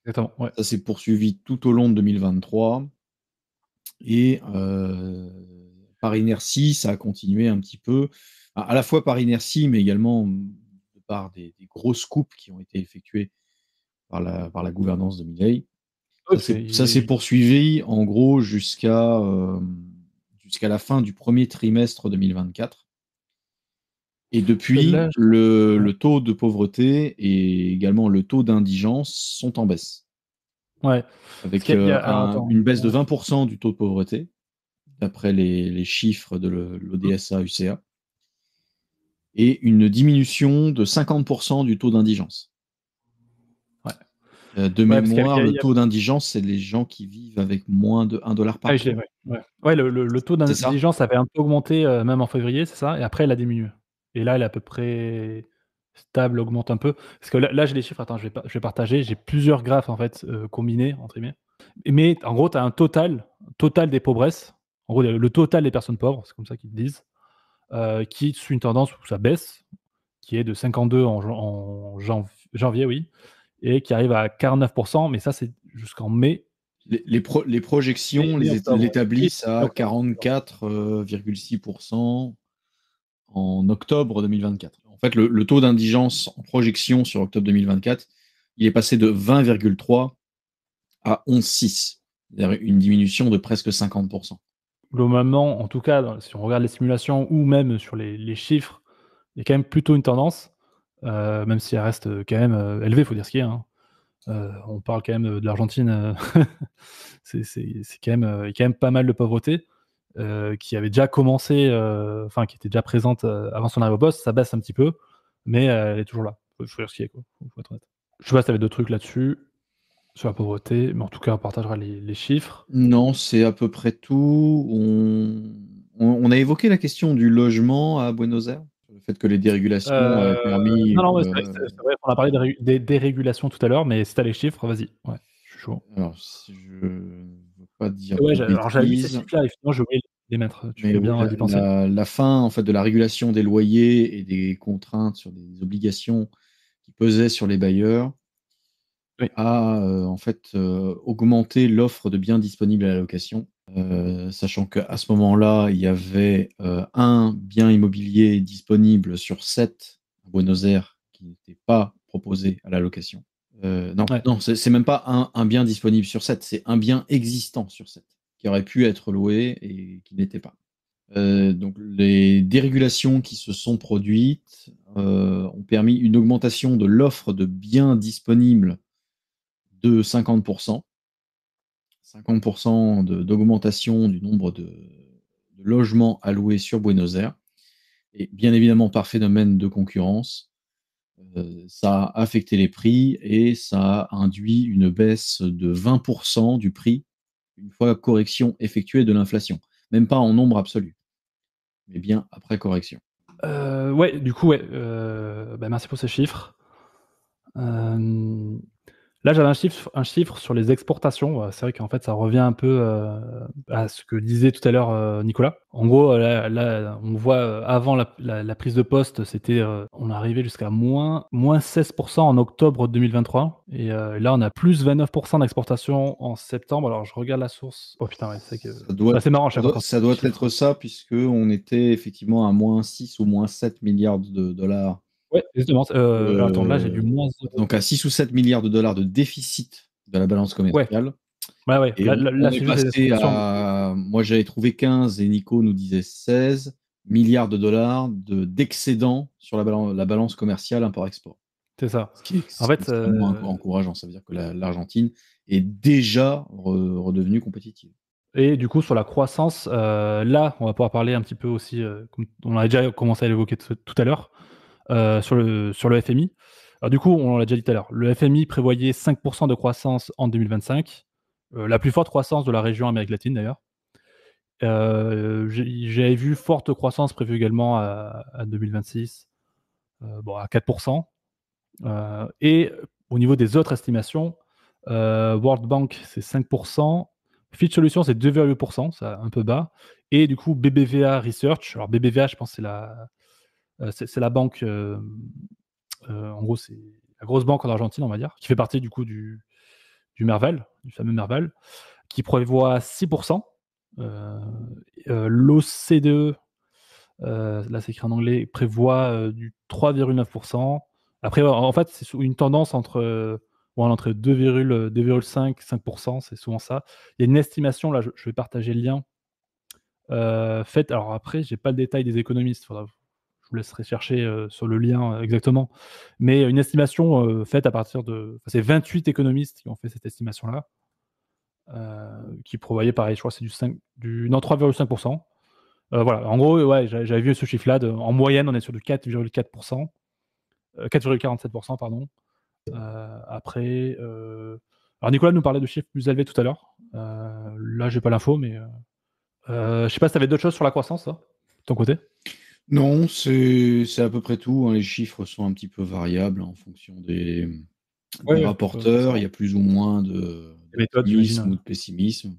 Exactement, ouais. Ça s'est poursuivi tout au long de 2023 et par inertie, ça a continué un petit peu, à la fois par inertie, mais également par des grosses coupes qui ont été effectuées par la gouvernance de Milei. Ça s'est poursuivi en gros jusqu'à la fin du premier trimestre 2024. Et depuis, le taux de pauvreté et également le taux d'indigence sont en baisse. Ouais. Avec une baisse de 20% du taux de pauvreté, d'après les chiffres de l'ODSA-UCA, et une diminution de 50% du taux d'indigence. Ouais. De mémoire, le taux d'indigence, c'est les gens qui vivent avec moins de $1 par mois. Ouais, le taux d'indigence avait un peu augmenté même en février, c'est ça, et après, il a diminué. Et là, il est à peu près stable, augmente un peu. Parce que là j'ai les chiffres, attends, je vais partager. J'ai plusieurs graphes, en fait, combinés, entre guillemets. Mais en gros, tu as un total des pauvresses. En gros, le total des personnes pauvres, c'est comme ça qu'ils disent, qui suit une tendance où ça baisse, qui est de 52 en janvier, oui, et qui arrive à 49%, mais ça, c'est jusqu'en mai. Les projections l'établissent à 44,6% en octobre 2024. En fait, le taux d'indigence en projection sur octobre 2024, il est passé de 20,3 à 11,6. C'est-à-dire une diminution de presque 50%. Globalement, en tout cas, si on regarde les simulations ou même sur les chiffres, il y a quand même plutôt une tendance, même si elle reste quand même élevée, il faut dire ce qu'il y a. Hein. On parle quand même de l'Argentine, c'est quand même pas mal de pauvreté, qui avait déjà commencé, qui était déjà présente avant son arrivée au poste. Ça baisse un petit peu, mais elle est toujours là. Faut dire ce qu'il y a, quoi. Faut être honnête. Je sais pas si tu avais d'autres trucs là-dessus, sur la pauvreté, mais en tout cas, on partagera les chiffres. Non, c'est à peu près tout. On a évoqué la question du logement à Buenos Aires, le fait que les dérégulations avaient permis... Non, c'est vrai, on a parlé des dérégulations tout à l'heure, mais si tu as les chiffres, vas-y. Ouais, je suis chaud. Alors, si je ne veux pas dire alors j'avais mis ces chiffres-là, et finalement, j'ai oublié de les mettre. Tu fais bien d'y penser. La fin, en fait, de la régulation des loyers et des contraintes sur des obligations qui pesaient sur les bailleurs a en fait augmenté l'offre de biens disponibles à la location, sachant qu'à ce moment-là, il y avait un bien immobilier disponible sur 7 à Buenos Aires qui n'était pas proposé à la location. Non, c'est même pas un bien disponible sur 7, c'est un bien existant sur 7 qui aurait pu être loué et qui n'était pas. Donc les dérégulations qui se sont produites ont permis une augmentation de l'offre de biens disponibles de 50%. 50% d'augmentation du nombre de logements alloués sur Buenos Aires. Et bien évidemment, par phénomène de concurrence, ça a affecté les prix et ça a induit une baisse de 20% du prix une fois correction effectuée de l'inflation. Même pas en nombre absolu, mais bien après correction. Ouais, du coup, ouais. Merci pour ces chiffres. Là, j'avais un chiffre sur les exportations. C'est vrai qu'en fait, ça revient un peu à ce que disait tout à l'heure Nicolas. En gros, là, on voit avant la prise de poste, c'était, on est arrivé jusqu'à moins 16% en octobre 2023. Et là, on a plus 29% d'exportation en septembre. Alors, je regarde la source. Oh putain, ouais, c'est que c'est marrant. Ça doit être ça, puisqu'on était effectivement à moins 6 ou moins 7 milliards de dollars. Ouais, exactement. Attends, là, j'ai du moins 0. Donc à 6 ou 7 milliards de dollars de déficit de la balance commerciale. Ouais. Et on est passé à... Moi, j'avais trouvé 15 et Nico nous disait 16 milliards de dollars d'excédent sur la balance commerciale import-export. C'est ça. Ce qui est extrêmement encourageant. Ça veut dire que l'Argentine est déjà redevenue compétitive. Et du coup, sur la croissance, là, on va pouvoir parler un petit peu aussi, comme on a déjà commencé à l'évoquer tout à l'heure, sur le FMI. Alors du coup, on l'a déjà dit tout à l'heure, le FMI prévoyait 5% de croissance en 2025, la plus forte croissance de la région Amérique latine d'ailleurs. J'avais vu forte croissance prévue également à 2026, à 4%. Et au niveau des autres estimations, World Bank, c'est 5%. Fitch Solutions, c'est 2,8%, c'est un peu bas. Et du coup, BBVA Research, alors BBVA, je pense que c'est la banque, en gros, c'est la grosse banque en Argentine, on va dire, qui fait partie du coup du Merval, du fameux Merval, qui prévoit 6%. L'OCDE, là c'est écrit en anglais, prévoit du 3,9%. Après, en fait, c'est une tendance entre 2,5 et 5%, c'est souvent ça. Il y a une estimation, là, je vais partager le lien, faite. Alors après, j'ai pas le détail des économistes, je vous laisserai chercher sur le lien exactement. Mais une estimation faite à partir de. C'est 28 économistes qui ont fait cette estimation-là, qui prévoyaient pareil, je crois que c'est du 3,5%. Voilà, en gros, ouais, j'avais vu ce chiffre-là. En moyenne, on est sur du 4,4%. 4,47%, pardon. Après, alors Nicolas nous parlait de chiffres plus élevés tout à l'heure. Là, j'ai pas l'info, mais je sais pas si tu avais d'autres choses sur la croissance, là, de ton côté. Non, c'est à peu près tout. Les chiffres sont un petit peu variables en fonction des rapporteurs. Il y a plus ou moins d'optimisme ou de pessimisme.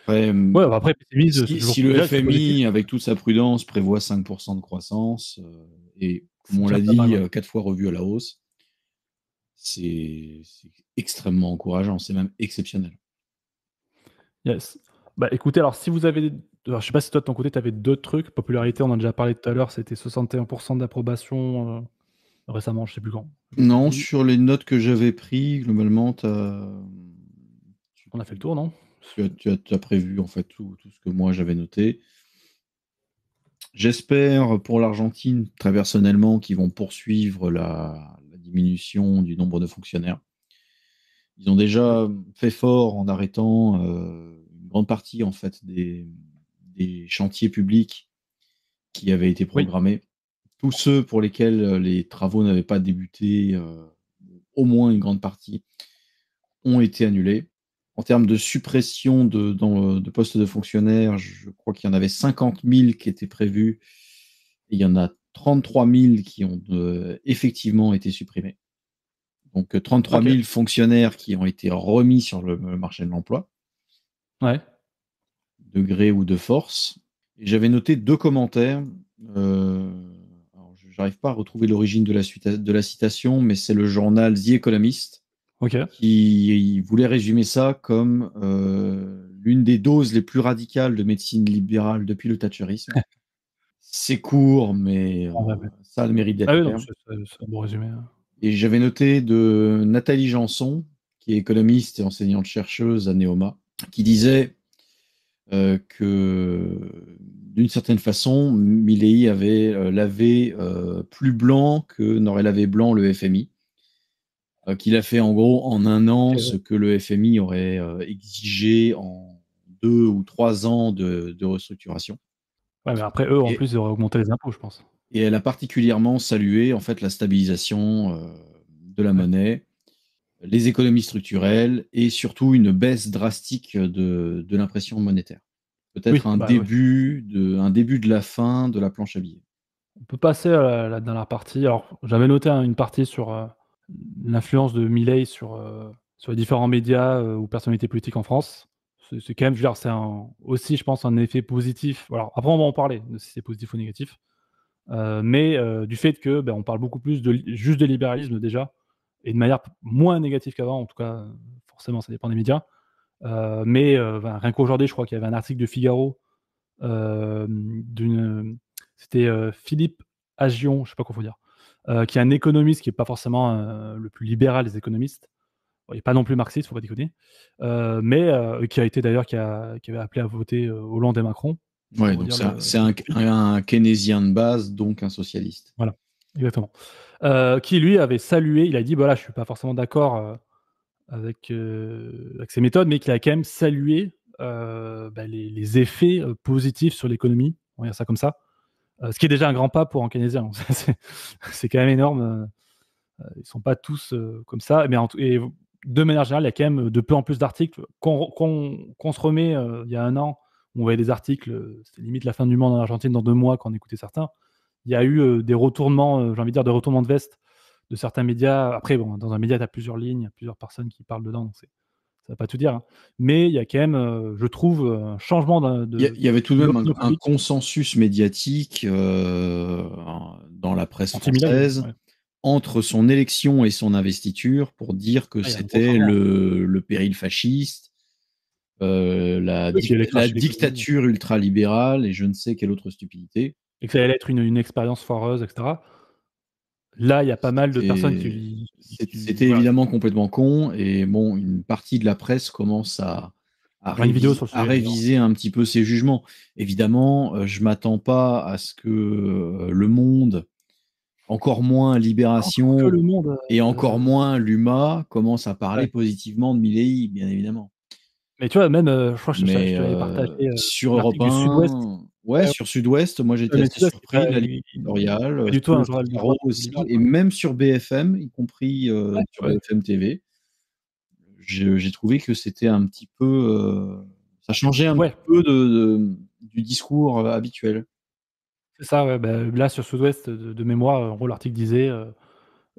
Après pessimisme, si le FMI, avec toute sa prudence, prévoit 5% de croissance, et comme on l'a dit, 4 fois revu à la hausse, c'est extrêmement encourageant, c'est même exceptionnel. Yes. Écoutez, alors si vous avez... Alors, je sais pas si toi de ton côté tu avais d'autres trucs. Popularité, on en a déjà parlé tout à l'heure, c'était 61% d'approbation récemment, je sais plus quand. Non, sur les notes que j'avais prises, globalement, on a fait le tour, non? Tu as prévu en fait tout ce que moi j'avais noté. J'espère pour l'Argentine, très personnellement, qu'ils vont poursuivre la diminution du nombre de fonctionnaires. Ils ont déjà fait fort en arrêtant une grande partie en fait des chantiers publics qui avaient été programmés. Oui. Tous ceux pour lesquels les travaux n'avaient pas débuté, au moins une grande partie, ont été annulés. En termes de suppression de postes de fonctionnaires, je crois qu'il y en avait 50 000 qui étaient prévus. Et il y en a 33 000 qui ont effectivement été supprimés. Donc 33 000 fonctionnaires qui ont été remis sur le marché de l'emploi. Ouais. De gré ou de force. Et j'avais noté 2 commentaires. Je n'arrive pas à retrouver l'origine de la citation, mais c'est le journal The Economist qui voulait résumer ça comme l'une des doses les plus radicales de médecine libérale depuis le thatcherisme. C'est court, mais ça a le mérite d'être clair. C'est un bon résumé. Et j'avais noté de Nathalie Janson, qui est économiste et enseignante-chercheuse à Neoma, qui disait que d'une certaine façon, Milley avait lavé plus blanc que n'aurait lavé blanc le FMI, qu'il a fait en gros en un an ce que le FMI aurait exigé en 2 ou 3 ans de restructuration. Ouais, mais après, eux, en plus, ils auraient augmenté les impôts, je pense. Et elle a particulièrement salué en fait la stabilisation de la monnaie, les économies structurelles et surtout une baisse drastique de l'impression monétaire. Peut-être un début de la fin de la planche à billets. On peut passer à la dernière partie. Alors, j'avais noté une partie sur l'influence de Milley sur les différents médias ou personnalités politiques en France. C'est quand même, je veux dire, c'est aussi, je pense, un effet positif. Alors, après, on va en parler, de si c'est positif ou négatif. Mais du fait que on parle beaucoup plus juste de libéralisme déjà, et de manière moins négative qu'avant, en tout cas, forcément, ça dépend des médias. Mais rien qu'aujourd'hui, je crois qu'il y avait un article de Figaro c'était Philippe Agion, je sais pas quoi faut dire, qui est un économiste qui est pas forcément le plus libéral des économistes. Bon, il est pas non plus marxiste, faut pas déconner, mais qui a été d'ailleurs qui avait appelé à voter Hollande et Macron. Ouais, donc c'est un keynésien de base, donc un socialiste. Voilà, exactement. Qui lui avait salué, il a dit voilà, je suis pas forcément d'accord avec ses méthodes, mais qui a quand même salué les effets positifs sur l'économie, on va dire ça comme ça. Ce qui est déjà un grand pas pour un keynésien. C'est quand même énorme. Ils sont pas tous comme ça, mais et de manière générale, il y a quand même de plus en plus d'articles qu'on se remet il y a un an. On voyait des articles, c'était limite la fin du monde en Argentine dans 2 mois quand on écoutait certains. Il y a eu des retournements, j'ai envie de dire, des retournements de veste de certains médias. Après, bon, dans un média, tu as plusieurs lignes, il y a plusieurs personnes qui parlent dedans, donc ça va pas tout dire. Hein. Mais il y a quand même, je trouve, un changement Il y avait tout de même un consensus médiatique dans la presse française entre son élection et son investiture pour dire que c'était le péril fasciste, la dictature ultralibérale et je ne sais quelle autre stupidité. Et que ça allait être une expérience foireuse, etc. Là, il y a pas mal de personnes qui... C'était évidemment complètement con, et bon, une partie de la presse commence à réviser un petit peu ses jugements. Évidemment, je m'attends pas à ce que Le Monde, encore moins Libération, et encore moins l'UMA commencent à parler positivement de Milley, bien évidemment. Mais tu vois, même, je crois que je t'avais partagé sur Europe 1, sur Sud-Ouest, moi j'étais assez surpris de la ligne éditoriale, du tout un journal aussi, et même sur BFM, y compris sur BFM TV. J'ai trouvé que c'était un petit peu, ça changeait un petit peu du discours habituel. C'est ça, ouais. Là, sur Sud-Ouest, de mémoire, en gros, l'article disait,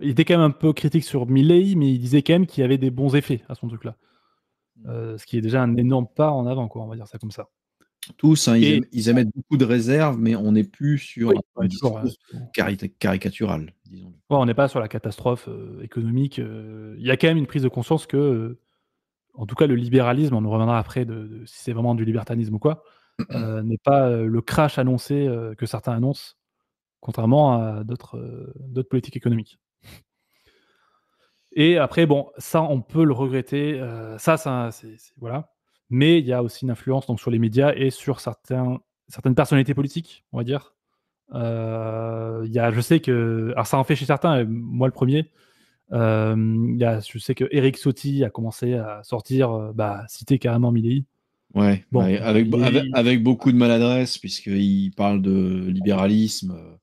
il était quand même un peu critique sur Milley, mais il disait quand même qu'il y avait des bons effets à son truc-là. Ce qui est déjà un énorme pas en avant, quoi, on va dire ça comme ça. Tous, hein, ils émettent beaucoup de réserves, mais on n'est plus sur un discours caricatural, disons. Ouais, on n'est pas sur la catastrophe économique. Il y a quand même une prise de conscience que, en tout cas, le libéralisme, on nous reviendra après si c'est vraiment du libertarisme ou quoi, n'est pas le crash annoncé que certains annoncent, contrairement à d'autres politiques économiques. Et après, bon, ça, on peut le regretter. Voilà. Mais il y a aussi une influence donc, sur les médias et sur certaines personnalités politiques, on va dire. Je sais que... Alors, ça en fait chez certains, moi le premier. Je sais que Eric Ciotti a commencé à sortir, citer carrément Milley. Ouais, bon, avec beaucoup de maladresse, puisqu'il parle de libéralisme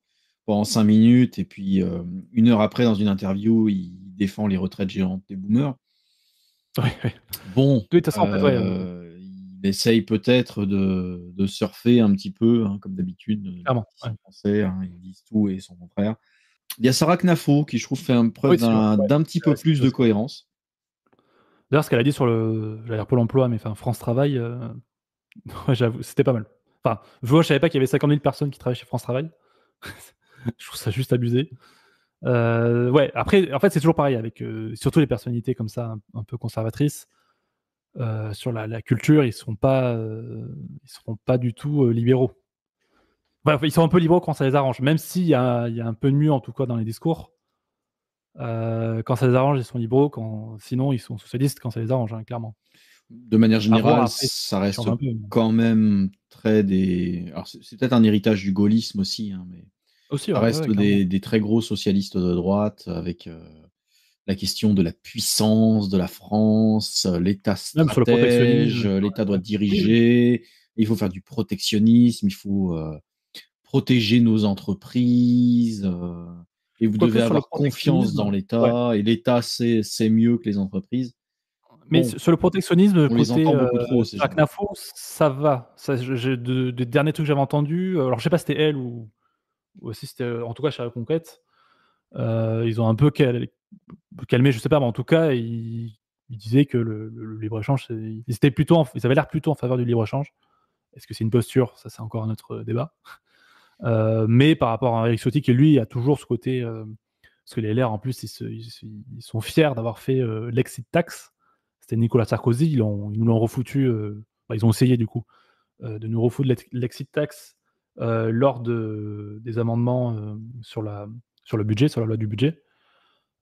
pendant 5 minutes, et puis 1 heure après, dans une interview, il défend les retraites géantes des boomers. Ouais. Bon, il essaye peut-être de surfer un petit peu, hein, comme d'habitude. Les Français, ils disent tout et son contraire. Il y a Sarah Knafo, qui je trouve fait preuve d'un petit peu plus de cohérence. D'ailleurs, ce qu'elle a dit sur Pôle emploi, mais France Travail, j'avoue, c'était pas mal. Enfin, je savais pas qu'il y avait 50 000 personnes qui travaillaient chez France Travail. Je trouve ça juste abusé. Après, en fait, c'est toujours pareil avec surtout les personnalités comme ça, un peu conservatrices. Sur la culture, ils seront pas du tout libéraux. Ils sont un peu libéraux quand ça les arrange, même s'il y a un peu de mieux en tout cas dans les discours. Quand ça les arrange, ils sont libéraux. Sinon, ils sont socialistes quand ça les arrange, hein, clairement. De manière générale, après, ça reste un peu. quand même très des. Alors, c'est peut-être un héritage du gaullisme aussi, hein, mais Aussi, ça ouais, reste clairement. des très gros socialistes de droite avec la question de la puissance de la France, l'État Même sur le protectionnisme. stratège, l'État doit Oui, diriger, il faut faire du protectionnisme, il faut protéger nos entreprises, et vous devez quoique sur le avoir confiance protectionnisme, dans ouais. l'État, et l'État sait mieux que les entreprises. Mais Bon, sur le protectionnisme, on les côté entend beaucoup trop, ces gens-là. Knafo, ça va. Ça, des derniers trucs que j'avais entendus, alors je sais pas si c'était elle ou aussi c'était, en tout cas chez Reconquête, ils ont un peu calmé, je sais pas, mais en tout cas, ils disaient que le libre-échange, ils avaient l'air plutôt en faveur du libre-échange. Est-ce que c'est une posture? Ça, c'est encore un autre débat. Mais par rapport à Eric Ciotti, qui lui a toujours ce côté, parce que les LR en plus ils sont fiers d'avoir fait l'exit tax. C'était Nicolas Sarkozy, ils nous l'ont refoutu, ils ont essayé du coup de nous refoutre l'exit tax lors des amendements sur le budget, sur la loi du budget.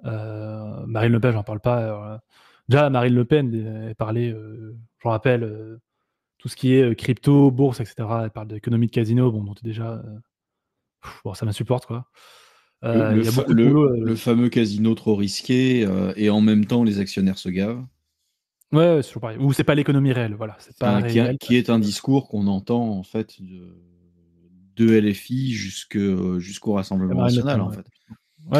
Marine Le Pen, j'en parle pas. Déjà, Marine Le Pen, elle parlait, je rappelle, tout ce qui est crypto, bourse, etc. Elle parle d'économie de casino, bon, donc déjà, bon, ça m'insupporte, quoi. Il y a beaucoup de boulot. Le fameux casino trop risqué, et en même temps, les actionnaires se gavent. Ouais, c'est toujours pareil. Ou c'est pas l'économie réelle, voilà. C'est pas réel. Qui est un discours qu'on entend, en fait, de LFI jusqu'au Rassemblement Marine Le national, Pen, en ouais.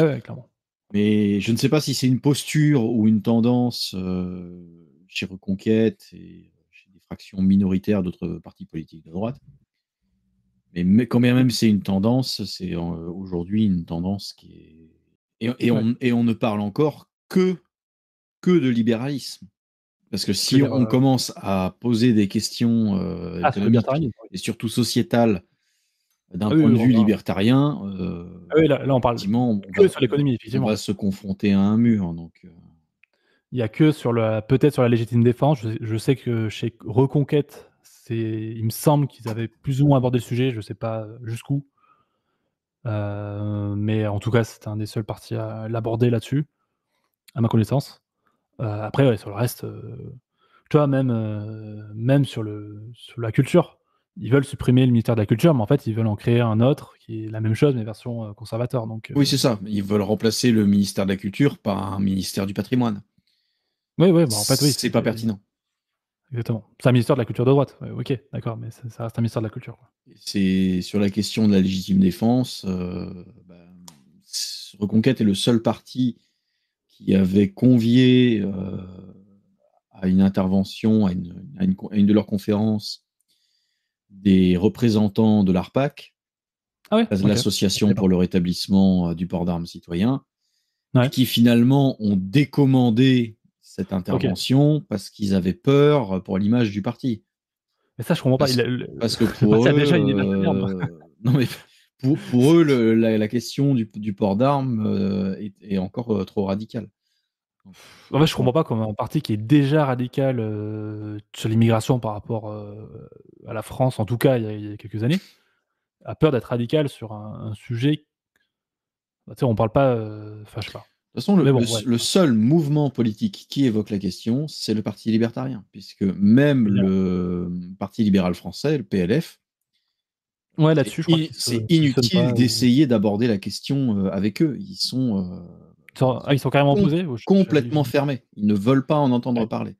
fait. Ouais, clairement. Mais je ne sais pas si c'est une posture ou une tendance chez Reconquête et chez des fractions minoritaires d'autres partis politiques de droite. Mais quand bien même c'est une tendance, c'est aujourd'hui une tendance qui est. Et on ne parle encore que de libéralisme. Parce que Tu veux si dire, on commence à poser des questions sur le économiques libertarianisme, oui. et surtout sociétales d'un Ah oui, point oui, de bon, vue là, libertarien, oui, là, on parle effectivement, que sur l'économie, on va effectivement. se confronter à un mur. Donc, Il y a que peut-être sur la légitime défense. Je sais que chez Reconquête, il me semble qu'ils avaient plus ou moins abordé le sujet. Je sais pas jusqu'où. Mais en tout cas, c'était un des seuls partis à l'aborder là-dessus, à ma connaissance. Après, ouais, sur le reste, tu vois, même sur la culture, ils veulent supprimer le ministère de la culture, mais en fait, ils veulent en créer un autre qui est la même chose, mais version conservateur. Donc, oui, c'est ça. Ils veulent remplacer le ministère de la Culture par un ministère du patrimoine. oui, bah, en fait, oui, C'est pas pertinent. exactement. C'est un ministère de la culture de droite. Ouais, ok, d'accord, mais ça reste un ministère de la culture, quoi. C'est sur la question de la légitime défense. Reconquête est le seul parti qui avait convié à une intervention, à une de leurs conférences, des représentants de l'ARPAC, Ah ouais, ok. Je l'association savais pas. pour le rétablissement du port d'armes citoyen, et Ouais, qui finalement ont décommandé cette ok. intervention parce qu'ils avaient peur pour l'image du parti. Mais ça, je comprends pas. Parce que Le pour parti a eux, déjà une image de merde. non mais pour eux, la question du port d'armes est encore trop radicale. En fait, je comprends pas comment un parti qui est déjà radical sur l'immigration par rapport à la France, en tout cas il y a quelques années, a peur d'être radical sur un sujet. Bah, tu sais, on parle pas. Enfin, je sais pas. De toute façon, Mais bon, ouais. le seul mouvement politique qui évoque la question, c'est le Parti libertarien, puisque même Évidemment. le Parti libéral français, le PLF, Ouais, là-dessus, je crois qu'ils se c'est positionnent pas. inutile d'essayer d'aborder la question avec eux. Ils sont carrément opposés. J'avais lu. Complètement fermés. Ils ne veulent pas en entendre Ouais. parler.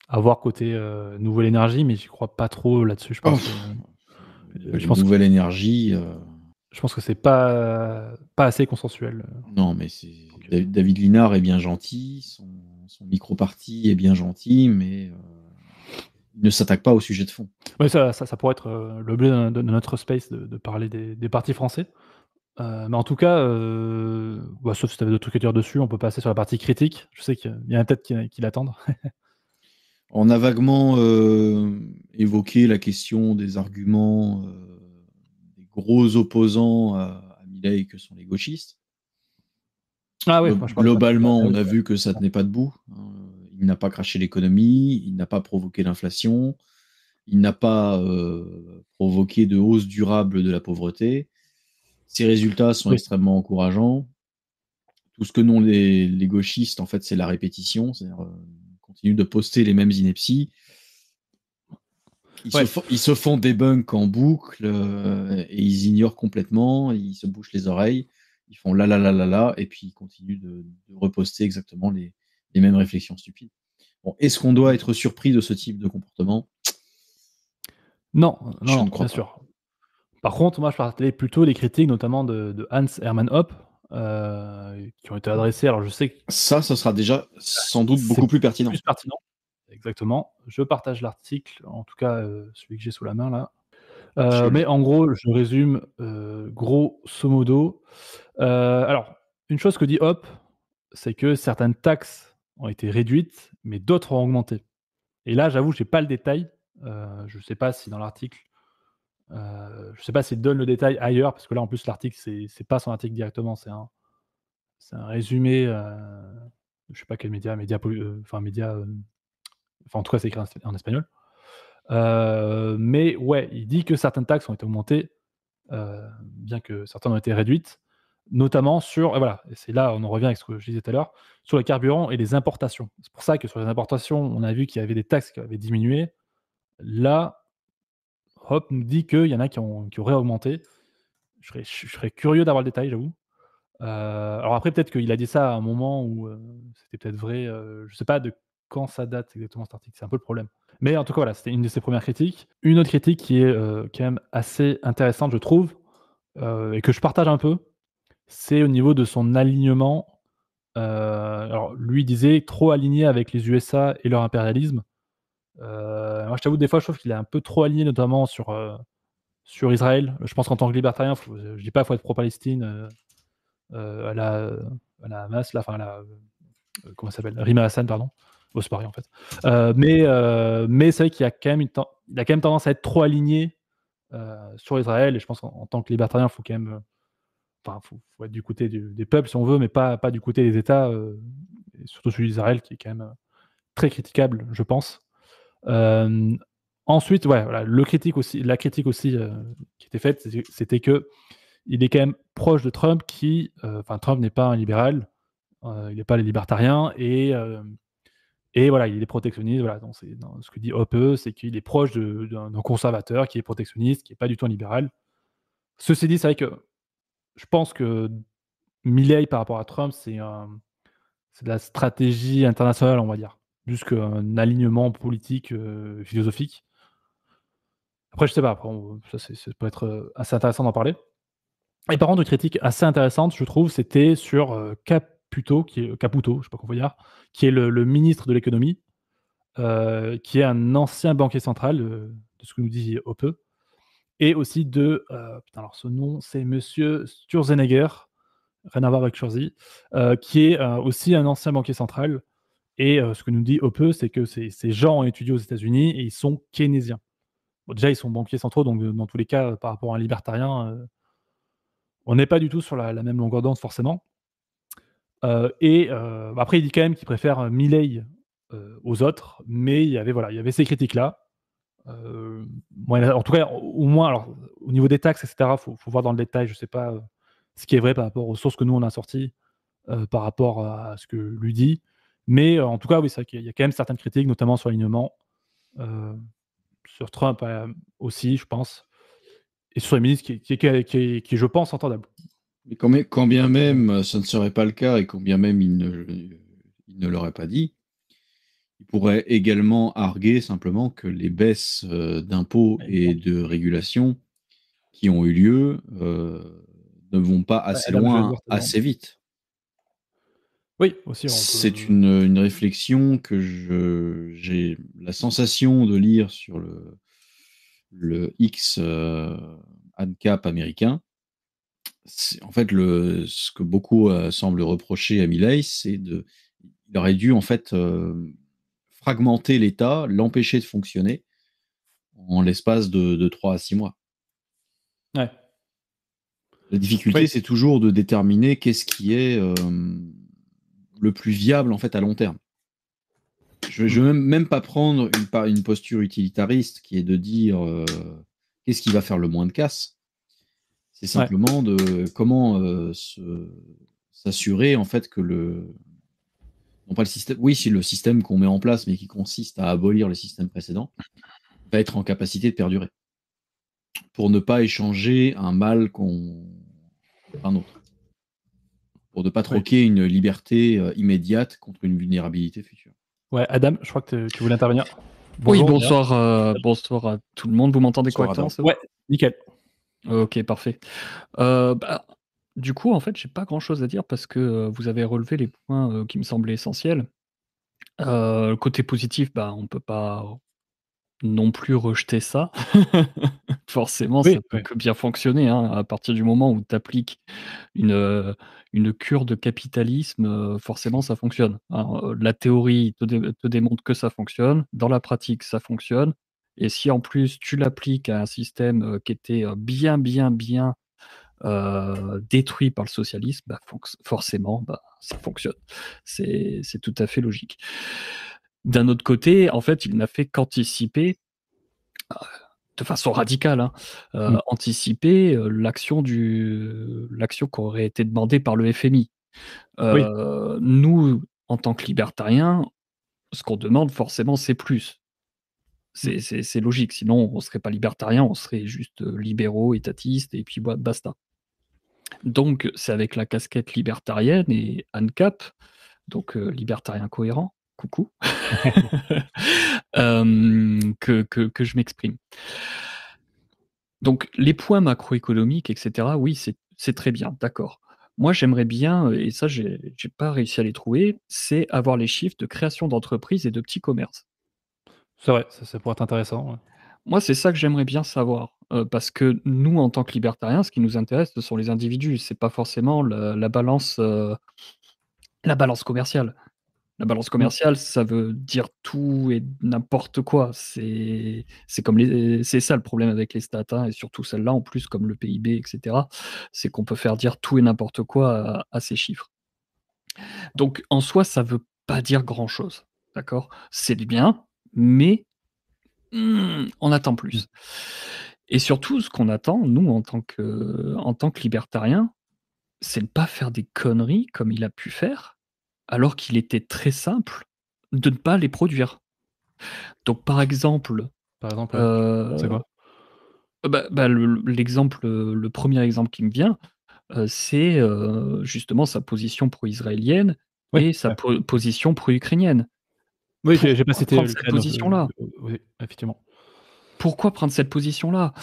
À voir côté nouvelle énergie, mais j'y crois pas trop là-dessus. Oh, Je pense que nouvelle énergie. c'est pas assez consensuel. Non, mais Donc, David Linard est bien gentil, son micro-parti est bien gentil, mais il ne s'attaque pas au sujet de fond. ouais, ça pourrait être l'objet de notre space de parler des partis français. Mais en tout cas, sauf si tu avais d'autres trucs à dire dessus, on peut passer sur la partie critique. Je sais qu'il y en a peut-être qui l'attendent. On a vaguement évoqué la question des arguments des gros opposants à Milei que sont les gauchistes. Ah ouais, moi je parlais pas de ça. Globalement, Ah on oui, a vu que ça tenait pas debout, hein. Il n'a pas craché l'économie, il n'a pas provoqué l'inflation, il n'a pas provoqué de hausse durable de la pauvreté. Ses résultats sont oui. extrêmement encourageants. tout ce que n'ont les gauchistes, en fait, c'est la répétition. C'est-à-dire, ils continuent de poster les mêmes inepties. Ils se font debunk en boucle et ils ignorent complètement, ils se bouchent les oreilles, ils font là, et puis ils continuent de reposter exactement les mêmes réflexions stupides. Bon, est-ce qu'on doit être surpris de ce type de comportement? Non, bien sûr. Par contre, moi, je parlais plutôt des critiques, notamment de Hans Hermann Hoppe, qui ont été adressées. Alors, je sais que ça sera déjà sans doute beaucoup plus pertinent. Plus pertinent, exactement. Je partage l'article, en tout cas celui que j'ai sous la main là. Mais en gros, je résume grosso modo. Alors, une chose que dit Hoppe, c'est que certaines taxes ont été réduites, mais d'autres ont augmenté. Et là, j'avoue, j'ai pas le détail. Je sais pas si dans l'article, je sais pas s'il donne le détail ailleurs, parce que là, en plus, l'article, c'est pas son article directement, c'est un résumé. Je sais pas quel média, enfin, en tout cas, c'est écrit en espagnol. Mais ouais, il dit que certaines taxes ont été augmentées, bien que certaines ont été réduites, notamment sur, et voilà, et c'est là, on en revient avec ce que je disais tout à l'heure, sur les carburants et les importations. C'est pour ça que sur les importations, on a vu qu'il y avait des taxes qui avaient diminué. Là, Hop nous dit qu'il y en a qui auraient augmenté. Je serais curieux d'avoir le détail, j'avoue. Alors après, peut-être qu'il a dit ça à un moment où c'était peut-être vrai. Je sais pas de quand ça date exactement cet article, c'est un peu le problème. Mais en tout cas, voilà, c'était une de ses premières critiques. Une autre critique qui est quand même assez intéressante, je trouve, et que je partage un peu, c'est au niveau de son alignement. Alors, lui disait trop aligné avec les USA et leur impérialisme. Moi, je t'avoue, des fois, je trouve qu'il est un peu trop aligné, notamment sur Israël. Je pense qu'en tant que libertarien, je dis pas qu'il faut être pro-Palestine. À la Hamas, là, enfin, comment ça s'appelle, Rima Hassan, pardon. Oh, c'est pareil en fait. Mais c'est vrai qu'il a quand même tendance à être trop aligné sur Israël. Et je pense qu'en tant que libertarien, il faut quand même, faut être du côté des peuples si on veut, mais pas du côté des États, et surtout celui d'Israël qui est quand même très critiquable, je pense. Ensuite, ouais, voilà, la critique aussi qui était faite, c'était que il est quand même proche de Trump Trump n'est pas un libéral, il n'est pas les libertariens et voilà, il est protectionniste. Voilà, dans ce que dit Hoppe, c'est qu'il est proche d'un conservateur qui est protectionniste, qui n'est pas du tout un libéral. Ceci dit, c'est vrai que je pense que Milley par rapport à Trump, c'est de la stratégie internationale, on va dire, plus qu'un alignement politique, philosophique. Après, je sais pas, ça peut être assez intéressant d'en parler. Et par contre, une critique assez intéressante, je trouve, c'était sur Caputo, je sais pas comment dire, qui est le ministre de l'économie, qui est un ancien banquier central, de ce que nous dit Hoppe, et aussi alors ce nom, c'est Monsieur Sturzenegger, rien à voir avec Schwarzy, qui est aussi un ancien banquier central. Et ce que nous dit Hoppe, c'est que ces gens ont étudié aux États-Unis et ils sont keynésiens. Bon, déjà, ils sont banquiers centraux, donc dans tous les cas, par rapport à un libertarien, on n'est pas du tout sur la même longueur d'onde forcément. Après, il dit quand même qu'il préfère Milley aux autres, mais il y avait ces critiques-là. En tout cas, au moins, alors, au niveau des taxes, etc., faut voir dans le détail. Je sais pas ce qui est vrai par rapport aux sources que nous on a sorties, par rapport à ce que lui dit. Mais en tout cas, oui, c'est vrai qu'il y a quand même certaines critiques, notamment sur l'alignement, sur Trump aussi, je pense, et sur les ministres qui je pense, entendable. Mais quand bien même ce ne serait pas le cas et quand bien même il ne l'aurait pas dit, il pourrait également arguer simplement que les baisses d'impôts et de régulation qui ont eu lieu ne vont pas assez loin, assez vite. Oui, aussi. C'est une réflexion que j'ai la sensation de lire sur le X ANCAP américain. En fait, ce que beaucoup semblent reprocher à Milley, il aurait dû en fait fragmenter l'État, l'empêcher de fonctionner en l'espace de 3 à 6 mois. Ouais. La difficulté, c'est toujours de déterminer qu'est-ce qui est le plus viable en fait à long terme. Je ne veux même pas prendre une posture utilitariste qui est de dire qu'est-ce qui va faire le moins de casse. C'est simplement de comment s'assurer en fait que non pas le système, oui, c'est le système qu'on met en place, mais qui consiste à abolir le système précédent, va être en capacité de perdurer. Pour ne pas échanger un mal par un autre. Pour ne pas troquer une liberté immédiate contre une vulnérabilité future. Ouais, Adam, je crois que tu voulais intervenir. Bonjour, oui, bonsoir à tout le monde. Vous m'entendez correctement? Ouais, nickel. Ok, parfait. Du coup, en fait, j'ai pas grand-chose à dire parce que vous avez relevé les points qui me semblaient essentiels. Côté positif, on peut pas non plus rejeter ça. Forcément, ça peut que bien fonctionner, hein, à partir du moment où tu appliques une cure de capitalisme, forcément ça fonctionne, hein. La théorie te démontre que ça fonctionne, dans la pratique ça fonctionne et si en plus tu l'appliques à un système, qui était, bien détruit par le socialisme, forcément, ça fonctionne. C'est tout à fait logique. D'un autre côté, en fait, il n'a fait qu'anticiper, de façon radicale, hein, anticiper l'action qui aurait été demandée par le FMI. Nous, en tant que libertariens, ce qu'on demande forcément, c'est plus. C'est logique, sinon on ne serait pas libertarien, on serait juste libéraux, étatistes, et puis basta. Donc, c'est avec la casquette libertarienne et ANCAP, donc libertarien cohérent, coucou, que je m'exprime. Donc, les points macroéconomiques, etc., oui, c'est très bien, d'accord. Moi, j'aimerais bien, et ça, j'ai pas réussi à les trouver, c'est avoir les chiffres de création d'entreprises et de petits commerces. C'est vrai, ça pourrait être intéressant. Ouais. Moi, c'est ça que j'aimerais bien savoir, parce que nous, en tant que libertariens, ce qui nous intéresse, ce sont les individus, c'est pas forcément la balance commerciale. La balance commerciale, ça veut dire tout et n'importe quoi. C'est ça le problème avec les stats, hein, et surtout celle-là en plus, comme le PIB, etc. C'est qu'on peut faire dire tout et n'importe quoi à ces chiffres. Donc en soi, ça veut pas dire grand-chose, d'accord? C'est bien, mais on attend plus. Et surtout, ce qu'on attend, nous, en tant que libertariens, c'est de pas faire des conneries comme il a pu faire, alors qu'il était très simple de ne pas les produire. Donc par exemple, c'est quoi? le premier exemple qui me vient, c'est, justement sa position pro-israélienne et sa position pro-ukrainienne. Oui, j'ai pas cité cette position-là. Oui, effectivement. Pourquoi prendre cette position-là?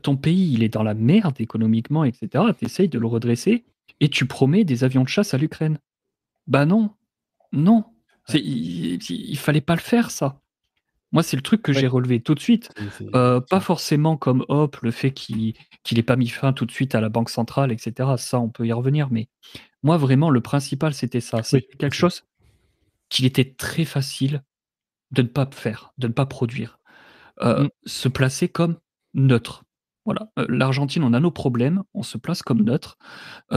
Ton pays, il est dans la merde économiquement, et cetera. Tu essayes de le redresser et tu promets des avions de chasse à l'Ukraine. Bah non, non, il fallait pas le faire ça. Moi, c'est le truc que j'ai relevé tout de suite. Pas forcément comme Hop, le fait qu'il ait pas mis fin tout de suite à la banque centrale, et cetera. Ça, on peut y revenir, mais moi, vraiment, le principal, c'était ça. C'était quelque chose qu'il était très facile de ne pas faire, de ne pas produire. Se placer comme neutre. Voilà, l'Argentine, on a nos problèmes, on se place comme neutre.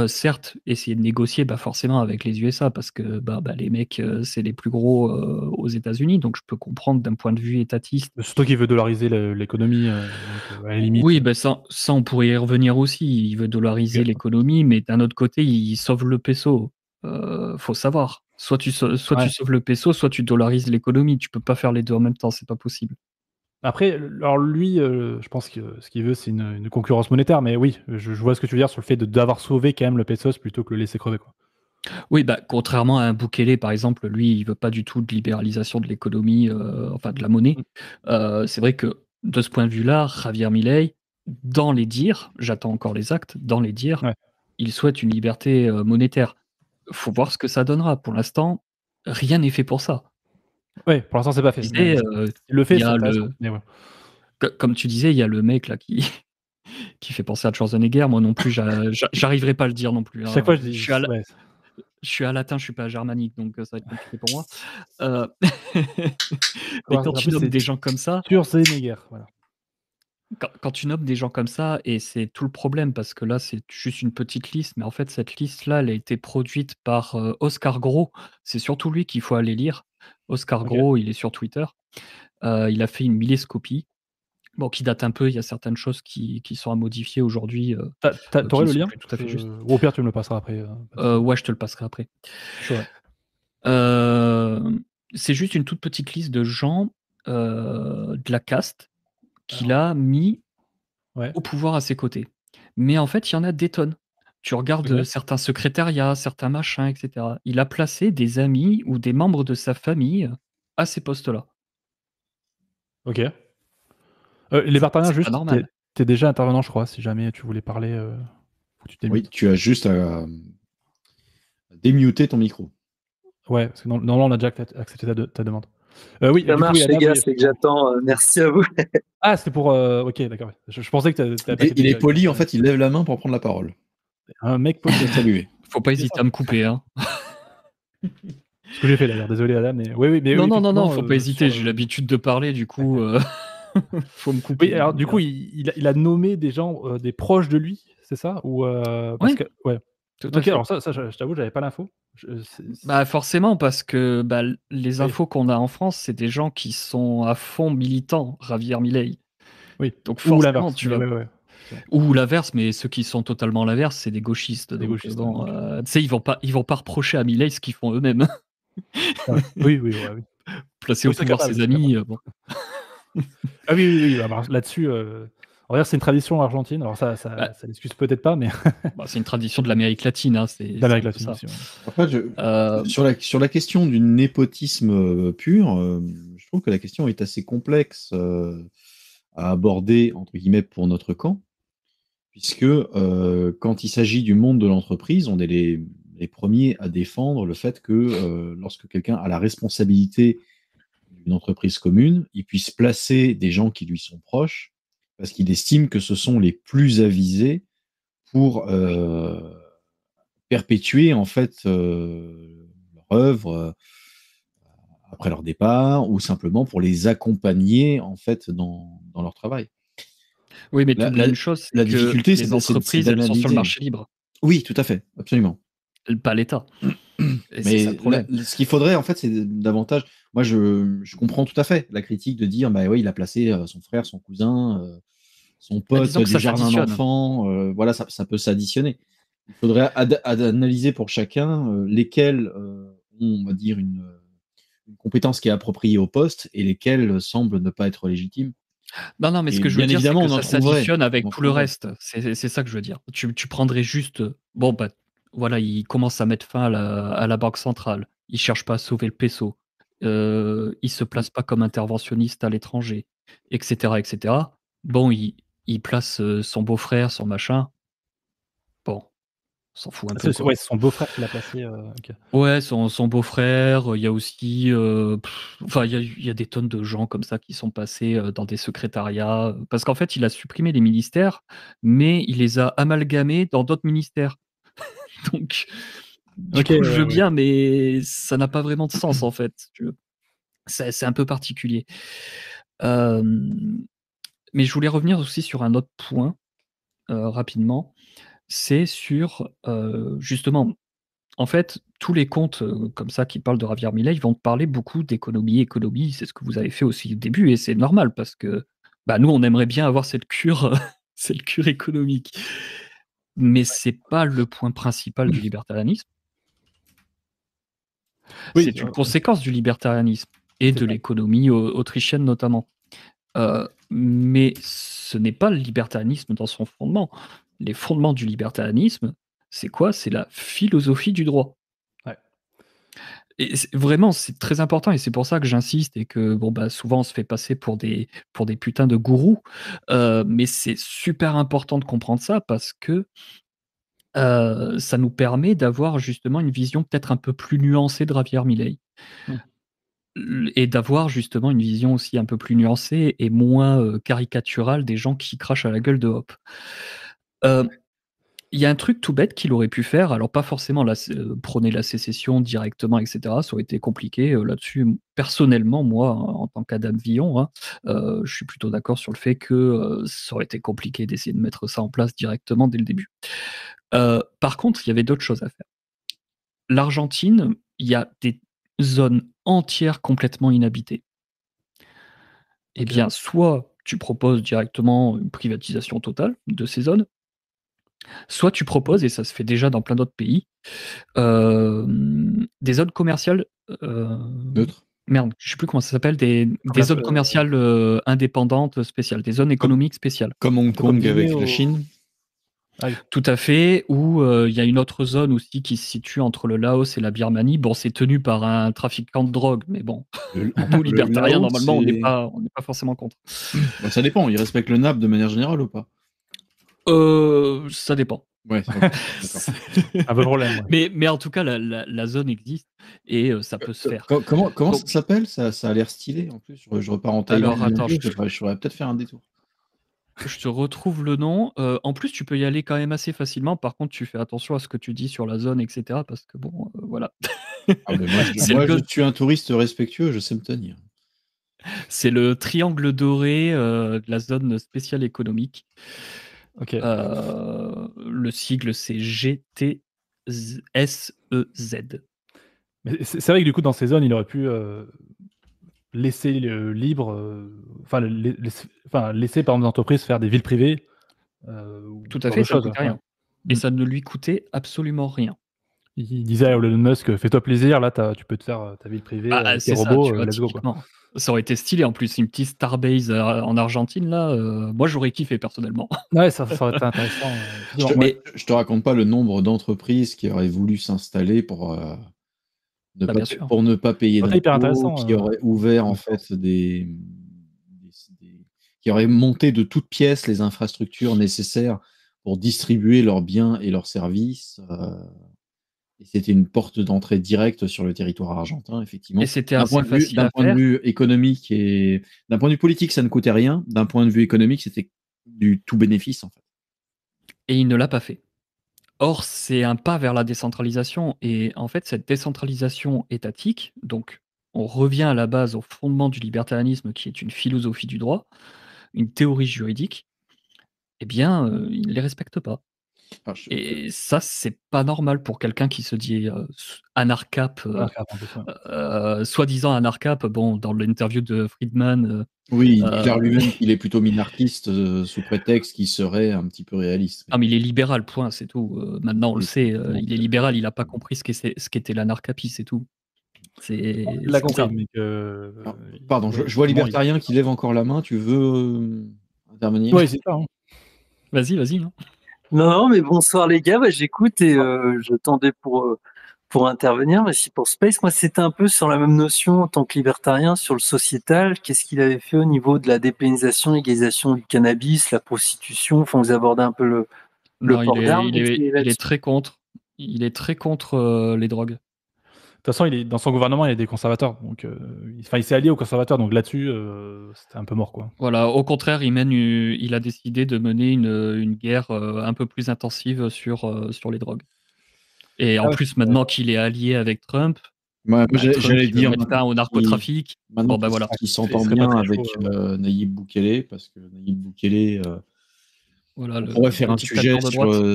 Certes, essayer de négocier, forcément avec les USA parce que, les mecs, c'est les plus gros, aux États-Unis, donc je peux comprendre d'un point de vue étatiste. Surtout qu'il veut dollariser l'économie, à la limite. Oui, ça on pourrait y revenir aussi. Il veut dollariser l'économie, mais d'un autre côté, il sauve le peso. Faut savoir. Soit tu sauves le peso, soit tu dollarises l'économie. Tu peux pas faire les 2 en même temps, c'est pas possible. Après, alors lui, je pense que ce qu'il veut, c'est une concurrence monétaire, mais oui, je vois ce que tu veux dire sur le fait d'avoir sauvé quand même le pesos plutôt que le laisser crever, quoi. Oui, contrairement à un Bukele, par exemple, lui, il veut pas du tout de libéralisation de l'économie, enfin de la monnaie. C'est vrai que de ce point de vue-là, Javier Milei, dans les dires, j'attends encore les actes, dans les dires, il souhaite une liberté monétaire. Faut voir ce que ça donnera. Pour l'instant, rien n'est fait pour ça. Oui, pour l'instant, c'est pas fait. Il le fait, c'est intéressant. Mais ouais. Comme tu disais, il y a le mec là qui fait penser à Schwarzenegger. Moi non plus, j'arriverai pas à le dire non plus. Hein. Chaque fois, je dis. Je suis à latin, je suis pas à germanique, donc ça va être compliqué pour moi. Mais quand tu nommes des gens comme ça, voilà. Quand tu nommes des gens comme ça, et c'est tout le problème, parce que là, c'est juste une petite liste, mais en fait, cette liste-là, elle a été produite par Oscar Gros. C'est surtout lui qu'il faut aller lire. Oscar Gros, il est sur Twitter. Il a fait une milléscopie. Bon, qui date un peu, il y a certaines choses qui sont à modifier aujourd'hui. T'aurais le lien tout à fait juste. Ou au pire, tu me le passeras après. Ouais, je te le passerai après. Ouais. C'est juste une toute petite liste de gens de la caste qu'il a mis au pouvoir à ses côtés. Mais en fait, il y en a des tonnes. Tu regardes certains secrétariats, certains machins, etc. Il a placé des amis ou des membres de sa famille à ces postes-là. Ok. Les partenaires, C'est pas juste, normal. t'es déjà intervenant, je crois, si jamais tu voulais parler. Faut que tu Oui, tu as juste à démuter ton micro. Ouais, parce que normalement, on a déjà accepté ta demande. Oui, ça marche, les gars, c'est que j'attends. Merci à vous. Ah, c'était pour. Ok, d'accord. Je pensais que t'avais Il est poli, en fait, il lève la main pour prendre la parole. Un mec poli à saluer. Faut pas hésiter à me couper, hein. Ce que j'ai fait d'ailleurs, désolé Adam, mais oui, mais non, faut pas hésiter, j'ai l'habitude de parler, du coup, faut me couper. Oui, alors du coup, il a nommé des gens, des proches de lui, c'est ça? Ou parce que ouais. Ok, alors ça, je t'avoue, j'avais pas l'info. Bah forcément, parce que les infos qu'on a en France, c'est des gens qui sont à fond militants, Javier Milei. Oui. Donc ou forcément, l'inverse. Ouais. Ou l'inverse, mais ceux qui sont totalement l'inverse, c'est des gauchistes. Des gauchistes. Bon, tu sais, ils vont pas reprocher à Milei ce qu'ils font eux-mêmes. Oui. Placer au pouvoir ses amis, bon. Ah oui. Alors, là-dessus, on va dire c'est une tradition argentine. Alors ça n'excuse peut-être pas, mais c'est une tradition de l'Amérique latine. Hein, d'Amérique latine aussi. Ouais. Après, sur la question du népotisme pur, je trouve que la question est assez complexe à aborder entre guillemets pour notre camp, puisque quand il s'agit du monde de l'entreprise, on est les premiers à défendre le fait que lorsque quelqu'un a la responsabilité d'une entreprise commune, il puisse placer des gens qui lui sont proches, parce qu'il estime que ce sont les plus avisés pour perpétuer en fait leur œuvre après leur départ, ou simplement pour les accompagner en fait dans leur travail. Oui, mais une chose, la difficulté, c'est les entreprises, elles sont sur le marché libre. Oui, tout à fait, absolument. Pas l'État. Mais ce qu'il faudrait, en fait, c'est davantage. Moi, je comprends tout à fait la critique de dire, bah oui, il a placé son frère, son cousin, son pote, des jardins d'enfants. Voilà, ça peut s'additionner. Il faudrait analyser pour chacun lesquels ont, on va dire, une compétence qui est appropriée au poste et lesquels semblent ne pas être légitimes. Non, mais ce que je veux dire, c'est que ça s'additionne avec tout le reste. C'est ça que je veux dire. Tu prendrais juste... Bon, voilà, il commence à mettre fin à la Banque centrale. Il cherche pas à sauver le peso. Il se place pas comme interventionniste à l'étranger, etc., etc. Bon, il place son beau-frère, son machin. Bon, on s'en fout un peu. Ouais, c'est son beau-frère qui l'a placé. Okay. Ouais, son beau-frère. Il y a aussi, il y a des tonnes de gens comme ça qui sont passés dans des secrétariats. Parce qu'en fait, il a supprimé les ministères, mais il les a amalgamés dans d'autres ministères. Donc, du coup, je veux bien, mais ça n'a pas vraiment de sens en fait. C'est un peu particulier. Mais je voulais revenir aussi sur un autre point rapidement. C'est sur justement. En fait, tous les comptes comme ça qui parlent de Javier Milei, ils vont te parler beaucoup d'économie. C'est ce que vous avez fait aussi au début, et c'est normal parce que nous, on aimerait bien avoir cette cure économique. Mais c'est pas le point principal du libertarianisme. Oui, c'est une conséquence du libertarianisme et de l'économie autrichienne notamment. Mais ce n'est pas le libertarianisme dans son fondement. Les fondements du libertarianisme, c'est quoi? C'est la philosophie du droit. Et vraiment, c'est très important, et c'est pour ça que j'insiste, et que souvent on se fait passer pour des putains de gourous, mais c'est super important de comprendre ça parce que ça nous permet d'avoir justement une vision peut-être un peu plus nuancée de Javier Milei. Et d'avoir justement une vision aussi un peu plus nuancée et moins caricaturale des gens qui crachent à la gueule de Hop. Il y a un truc tout bête qu'il aurait pu faire, alors pas forcément prôner la sécession directement, etc. Ça aurait été compliqué là-dessus. Personnellement, moi, en tant qu'Adam Villon, hein, je suis plutôt d'accord sur le fait que ça aurait été compliqué d'essayer de mettre ça en place directement dès le début. Par contre, il y avait d'autres choses à faire. L'Argentine, il y a des zones entières complètement inhabitées. Eh bien, soit tu proposes directement une privatisation totale de ces zones, soit tu proposes, et ça se fait déjà dans plein d'autres pays, des zones commerciales Neutre. Merde, je sais plus comment ça s'appelle, des zones commerciales indépendantes spéciales, des zones économiques spéciales. Comme Hong Kong avec la Chine. Ah oui. Tout à fait, où il y a une autre zone aussi qui se situe entre le Laos et la Birmanie. Bon, c'est tenu par un trafiquant de drogue, mais bon, nous, libertariens, Laos, normalement, on n'est pas forcément contre. Bah, ça dépend, ils respectent le NAP de manière générale ou pas? Ça dépend. Ouais, un peu problème. Ouais. Mais en tout cas, la zone existe et ça peut se faire. Comment donc, ça s'appelle? Ça a l'air stylé en plus. Je repars en Thaïlande. Alors, attends, je pourrais peut-être faire un détour. Je te retrouve le nom. En plus, tu peux y aller quand même assez facilement. Par contre, tu fais attention à ce que tu dis sur la zone, etc. Parce que bon, voilà. Ah, mais moi, je suis un touriste respectueux, je sais me tenir. C'est le triangle doré de la zone spéciale économique. Ok. Le sigle, c'est GTSEZ. Mais c'est vrai que du coup, dans ces zones, il aurait pu laisser libre, laisser par exemple des entreprises faire des villes privées. Tout à fait, ça ne coûtait rien. Et ça ne lui coûtait absolument rien. Il disait à Elon Musk, fais-toi plaisir, là tu peux te faire ta ville privée avec tes robots, let's go. Quoi. Ça aurait été stylé en plus, une petite Starbase en Argentine, là, moi j'aurais kiffé personnellement. Ouais, ça aurait été intéressant. Je te raconte pas le nombre d'entreprises qui auraient voulu s'installer pour ne pas payer d'impôts, qui auraient ouvert en fait qui auraient monté de toutes pièces les infrastructures nécessaires pour distribuer leurs biens et leurs services. Et c'était une porte d'entrée directe sur le territoire argentin, effectivement. Et c'était d'un point de vue économique et d'un point de vue politique, ça ne coûtait rien. D'un point de vue économique, c'était du tout bénéfice, en fait. Et il ne l'a pas fait. Or, c'est un pas vers la décentralisation. Et en fait, cette décentralisation étatique, donc on revient à la base, au fondement du libertarianisme, qui est une philosophie du droit, une théorie juridique, eh bien, il ne les respecte pas. Et ça, c'est pas normal pour quelqu'un qui se dit anarcap, soi-disant anarcap. Bon, dans l'interview de Friedman. Oui, il déclare lui-même qu'il est plutôt minarchiste sous prétexte qu'il serait un petit peu réaliste. Ah, mais il est libéral, point, c'est tout. Maintenant, on le sait, il est libéral, il n'a pas compris ce qu'était l'anarcapie, c'est tout. Il l'a compris. Pardon, je vois libertarien qui lève encore la main. Tu veux intervenir? Oui, c'est ça. Hein. Vas-y. Hein. Non, mais bonsoir les gars, j'écoute et j'attendais pour intervenir. Mais si pour Space, moi c'était un peu sur la même notion en tant que libertarien sur le sociétal. Qu'est-ce qu'il avait fait au niveau de la dépénalisation, légalisation du cannabis, la prostitution? Enfin, vous abordez un peu le port d'armes. Il est très contre. Il est très contre les drogues. De toute façon, dans son gouvernement, il y a des conservateurs. Donc, il s'est allié aux conservateurs. Donc là-dessus, c'était un peu mort, quoi. Voilà. Au contraire, il a décidé de mener une guerre un peu plus intensive sur les drogues. Et en plus, maintenant qu'il est allié avec Trump, j'allais dire au narcotrafic. Maintenant, voilà. Il s'entend bien avec Nayib Bukele, parce que Nayib Bukele. On pourrait faire un sujet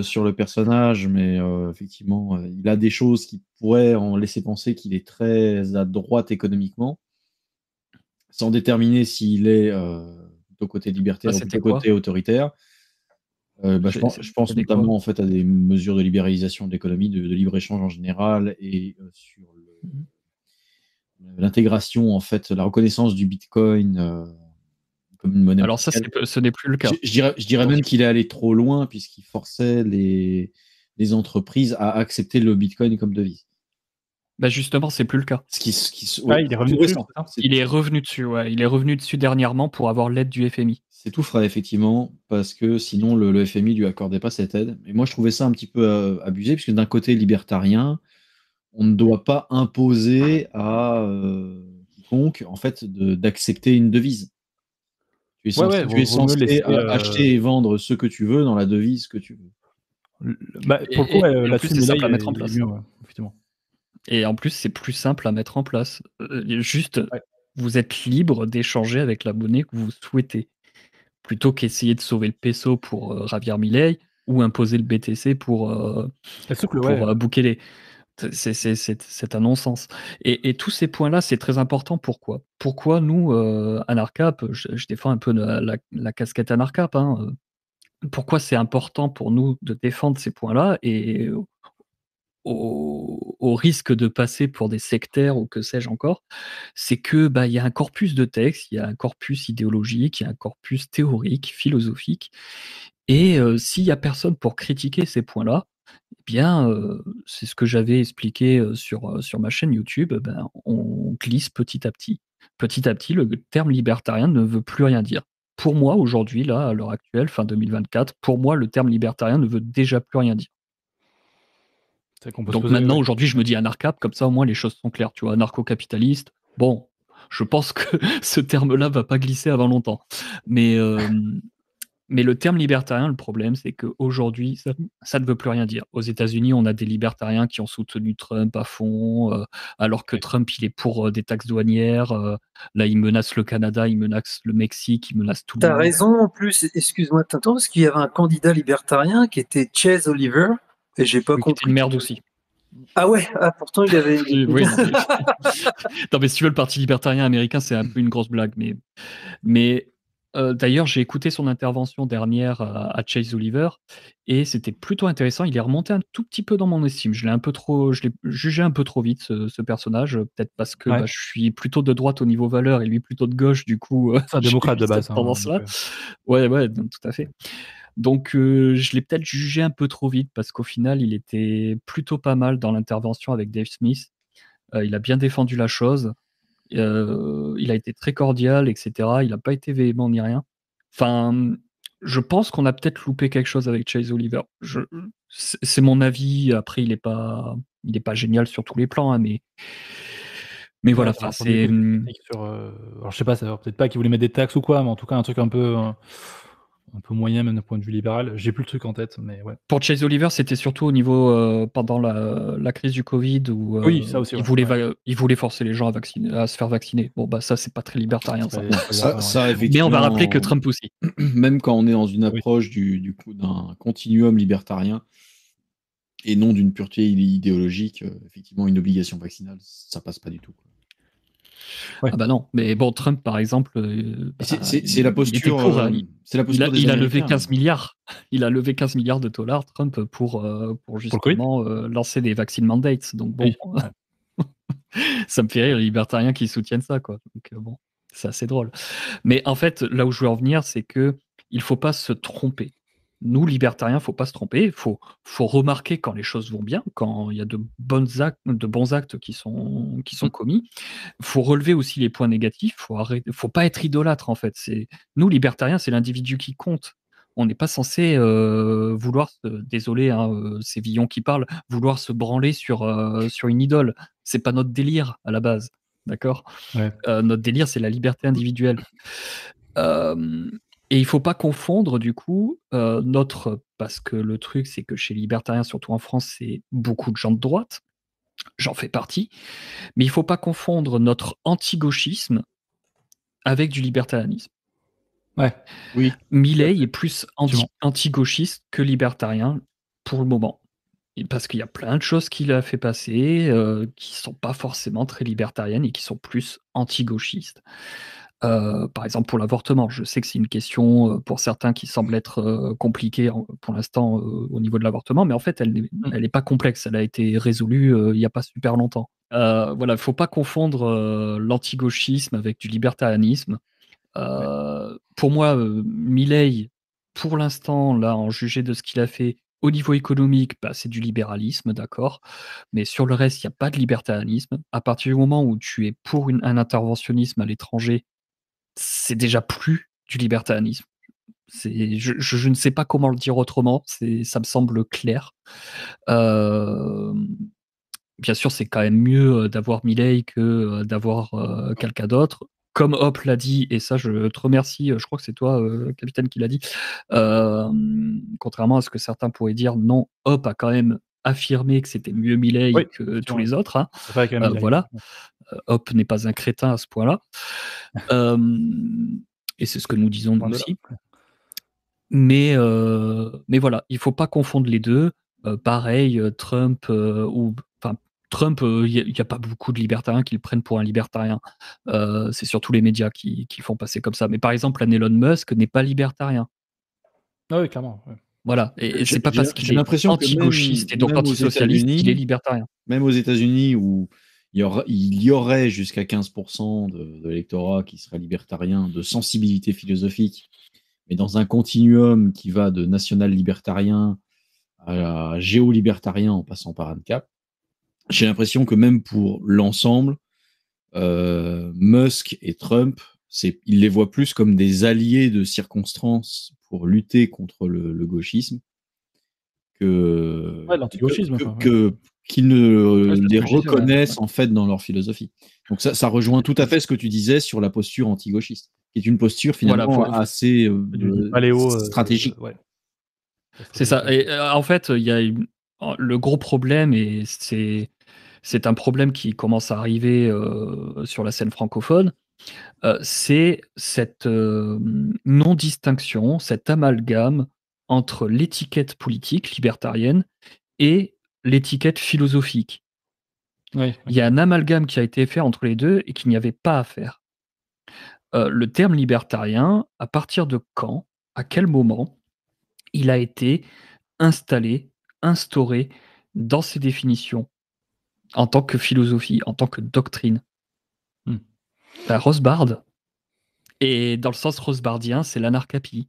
sur le personnage, mais effectivement, il a des choses qui pourraient en laisser penser qu'il est très à droite économiquement, sans déterminer s'il est plutôt côté libertaire ou plutôt côté autoritaire. Je pense notamment en fait à des mesures de libéralisation de l'économie, de libre-échange en général, et sur l'intégration, en fait, la reconnaissance du Bitcoin comme une monnaie. Alors ça, ce n'est plus le cas. Je dirais même qu'il est allé trop loin puisqu'il forçait les entreprises à accepter le Bitcoin comme devise. Justement, c'est plus le cas. Il est revenu dessus. Il est revenu dessus, ouais. Il est revenu dessus dernièrement pour avoir l'aide du FMI. C'est tout frais, effectivement, parce que sinon le FMI lui accordait pas cette aide. Et moi, je trouvais ça un petit peu abusé, puisque d'un côté libertarien, on ne doit pas imposer à quiconque, en fait, d'accepter une devise. Tu es censé acheter et vendre ce que tu veux dans la devise que tu veux. Pour le coup, là-dessus, c'est simple à mettre en place. Mieux, effectivement. Et en plus, c'est plus simple à mettre en place. Vous êtes libre d'échanger avec la monnaie que vous souhaitez. Plutôt qu'essayer de sauver le peso pour Javier Milei ou imposer le BTC pour Bukele. C'est un non-sens. Et tous ces points-là, c'est très important. Pourquoi nous, Anarcap, je défends un peu la casquette Anarcap, hein, pourquoi c'est important pour nous de défendre ces points-là et au risque de passer pour des sectaires ou que sais-je encore, c'est que il y a un corpus de textes, il y a un corpus idéologique, il y a un corpus théorique, philosophique, et s'il y a personne pour critiquer ces points-là, eh bien, c'est ce que j'avais expliqué sur ma chaîne YouTube, on glisse petit à petit. Petit à petit, le terme libertarien ne veut plus rien dire. Pour moi, aujourd'hui, là, à l'heure actuelle, fin 2024, pour moi, le terme libertarien ne veut déjà plus rien dire. Donc maintenant, aujourd'hui, je me dis anarcap, comme ça au moins les choses sont claires. Tu vois, anarcho-capitaliste, bon, je pense que ce terme-là va pas glisser avant longtemps. Mais le terme libertarien, le problème, c'est qu'aujourd'hui, ça ne veut plus rien dire. Aux États-Unis, on a des libertariens qui ont soutenu Trump à fond, alors que Trump, il est pour des taxes douanières. Là, il menace le Canada, il menace le Mexique, il menace tout le monde. T'as raison, en plus, excuse-moi de t'interrompre, parce qu'il y avait un candidat libertarien qui était Chase Oliver, et j'ai pas compris. C'était une merde aussi. Ah ouais, pourtant il avait... Oui, non, mais si tu veux, le Parti libertarien américain, c'est un peu une grosse blague. Mais d'ailleurs, j'ai écouté son intervention dernière à Chase Oliver, et c'était plutôt intéressant. Il est remonté un tout petit peu dans mon estime. Je l'ai jugé un peu trop vite, ce personnage, peut-être parce que je suis plutôt de droite au niveau valeur et lui plutôt de gauche, du coup. C'est un démocrate de base. Cette tendance-là. Ouais, tout à fait. Donc, je l'ai peut-être jugé un peu trop vite parce qu'au final, il était plutôt pas mal dans l'intervention avec Dave Smith. Il a bien défendu la chose. Il a été très cordial, etc. Il n'a pas été véhément ni rien. Enfin, je pense qu'on a peut-être loupé quelque chose avec Chase Oliver. C'est mon avis. Après, il n'est pas génial sur tous les plans, hein, mais voilà. Enfin, c'est. Alors, je sais pas, ça peut-être pas qu'il voulait mettre des taxes ou quoi, mais en tout cas un truc un peu moyen, même d'un point de vue libéral. J'ai plus le truc en tête, mais ouais. Pour Chase Oliver, c'était surtout au niveau pendant la crise du Covid où oui, ça aussi, il voulait forcer les gens à se faire vacciner. Bon, ça, c'est pas très libertarien, ça. Mais on va rappeler que Trump aussi. Même quand on est dans une approche d'un continuum libertarien et non d'une pureté idéologique, effectivement, une obligation vaccinale, ça passe pas du tout. Ah bah non, mais bon, Trump par exemple, c'est la posture. C'est la posture il a levé 15 milliards. Il a levé 15 milliards de dollars, Trump, pour justement lancer des vaccine mandates. Donc bon, ça me fait rire les libertariens qui soutiennent ça, quoi. Donc bon, c'est assez drôle. Mais en fait, là où je veux en venir, c'est que il faut pas se tromper. Nous, libertariens, faut pas se tromper. Il faut remarquer quand les choses vont bien, quand il y a de bons actes qui sont commis. Il faut relever aussi les points négatifs. Faut pas être idolâtre, en fait. Nous, libertariens, c'est l'individu qui compte. On n'est pas censé vouloir, désolé, c'est Villon qui parle, vouloir se branler sur une idole. C'est pas notre délire à la base, d'accord ? Notre délire, c'est la liberté individuelle. Et il faut pas confondre du coup parce que le truc c'est que chez les libertariens, surtout en France, c'est beaucoup de gens de droite. J'en fais partie, mais il faut pas confondre notre anti-gauchisme avec du libertarianisme. Oui. Milei est plus anti-gauchiste que libertarien pour le moment. Parce qu'il y a plein de choses qu'il a fait passer qui sont pas forcément très libertariennes et qui sont plus anti-gauchistes. Par exemple, pour l'avortement, je sais que c'est une question pour certains qui semble être compliquée pour l'instant au niveau de l'avortement, mais en fait, elle n'est pas complexe. Elle a été résolue il n'y a pas super longtemps. Voilà, il ne faut pas confondre l'anti-gauchisme avec du libertarianisme. Pour moi, Milei, pour l'instant, là, en jugé de ce qu'il a fait, au niveau économique, c'est du libéralisme, d'accord. Mais sur le reste, il n'y a pas de libertarianisme. À partir du moment où tu es pour un interventionnisme à l'étranger, c'est déjà plus du libertarianisme. Je ne sais pas comment le dire autrement, ça me semble clair. Bien sûr, c'est quand même mieux d'avoir Milei que d'avoir quelqu'un d'autre. Comme Hop l'a dit, et ça je te remercie, je crois que c'est toi, capitaine, qui l'a dit, contrairement à ce que certains pourraient dire, non, Hop a quand même affirmé que c'était mieux Milei que tous les autres. Hein. Voilà. Hop n'est pas un crétin à ce point-là. Et c'est ce que nous disons nous aussi. Mais voilà, il ne faut pas confondre les deux. Pareil, Trump, Trump, il n'y a pas beaucoup de libertariens qui le prennent pour un libertarien. C'est surtout les médias qui font passer comme ça. Mais par exemple, un Elon Musk n'est pas libertarien. Ah oui, clairement. Ouais. Voilà. Et c'est pas parce qu'il j'ai est l'impression que anti-gauchiste et donc même aux anti-socialiste qu'il est États-Unis, libertarien. même aux États-Unis où il y aurait jusqu'à 15% de l'électorat qui serait libertarien de sensibilité philosophique, mais dans un continuum qui va de national-libertarien à géo-libertarien en passant par ANCAP, j'ai l'impression que même pour l'ensemble, Musk et Trump, ils les voient plus comme des alliés de circonstances pour lutter contre le gauchisme que l'anti-gauchisme. qu'ils ne les reconnaissent en fait dans leur philosophie. Donc ça rejoint tout à fait ce que tu disais sur la posture anti-gauchiste, qui est une posture finalement assez stratégique. C'est ça. Et en fait, il y a le gros problème, et c'est un problème qui commence à arriver sur la scène francophone, c'est cette non-distinction, cet amalgame entre l'étiquette politique libertarienne et l'étiquette philosophique. Il y a un amalgame qui a été fait entre les deux et qu'il n'y avait pas à faire. Le terme libertarien, à partir de quand, à quel moment, il a été installé, instauré dans ses définitions en tant que philosophie, en tant que doctrine. Rothbard. Et dans le sens rothbardien, c'est l'anarchapie.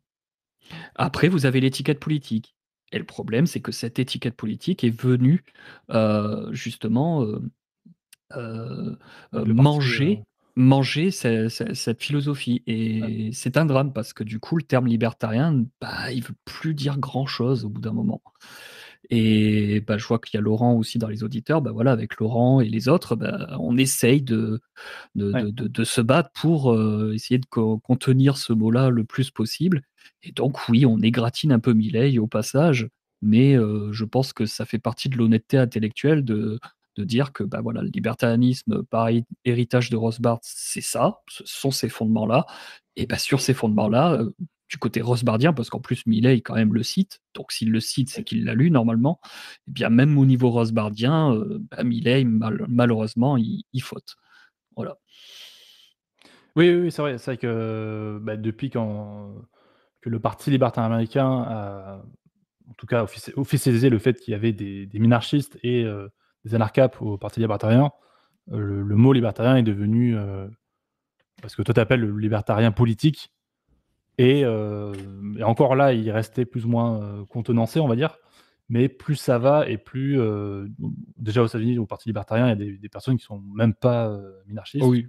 Après, vous avez l'étiquette politique. Et le problème, c'est que cette étiquette politique est venue justement manger cette philosophie. Et c'est un drame parce que du coup, le terme libertarien, il veut plus dire grand-chose au bout d'un moment. Et je vois qu'il y a Laurent aussi dans les auditeurs. Voilà, avec Laurent et les autres, on essaye de se battre pour essayer de contenir ce mot-là le plus possible. Et donc, oui, on égratigne un peu Milei au passage, mais je pense que ça fait partie de l'honnêteté intellectuelle de dire que le libertarianisme, par héritage de Rothbard, c'est ça, ce sont ces fondements-là. Et sur ces fondements-là, du côté rothbardien, parce qu'en plus Milei quand même le cite, donc s'il le cite, c'est qu'il l'a lu normalement, et bien même au niveau rothbardien, Milei, malheureusement, il faute. Voilà. Oui, c'est vrai. C'est vrai que depuis que le Parti libertarien américain a, en tout cas, officialisé le fait qu'il y avait des minarchistes et des anarcapes au Parti libertarien, le mot libertarien est devenu ce que toi t'appelles le libertarien politique. Et encore là, il restait plus ou moins contenancé, on va dire. Mais plus ça va et plus... déjà aux États-Unis, au Parti libertarien, il y a des personnes qui sont même pas minarchistes. Oui.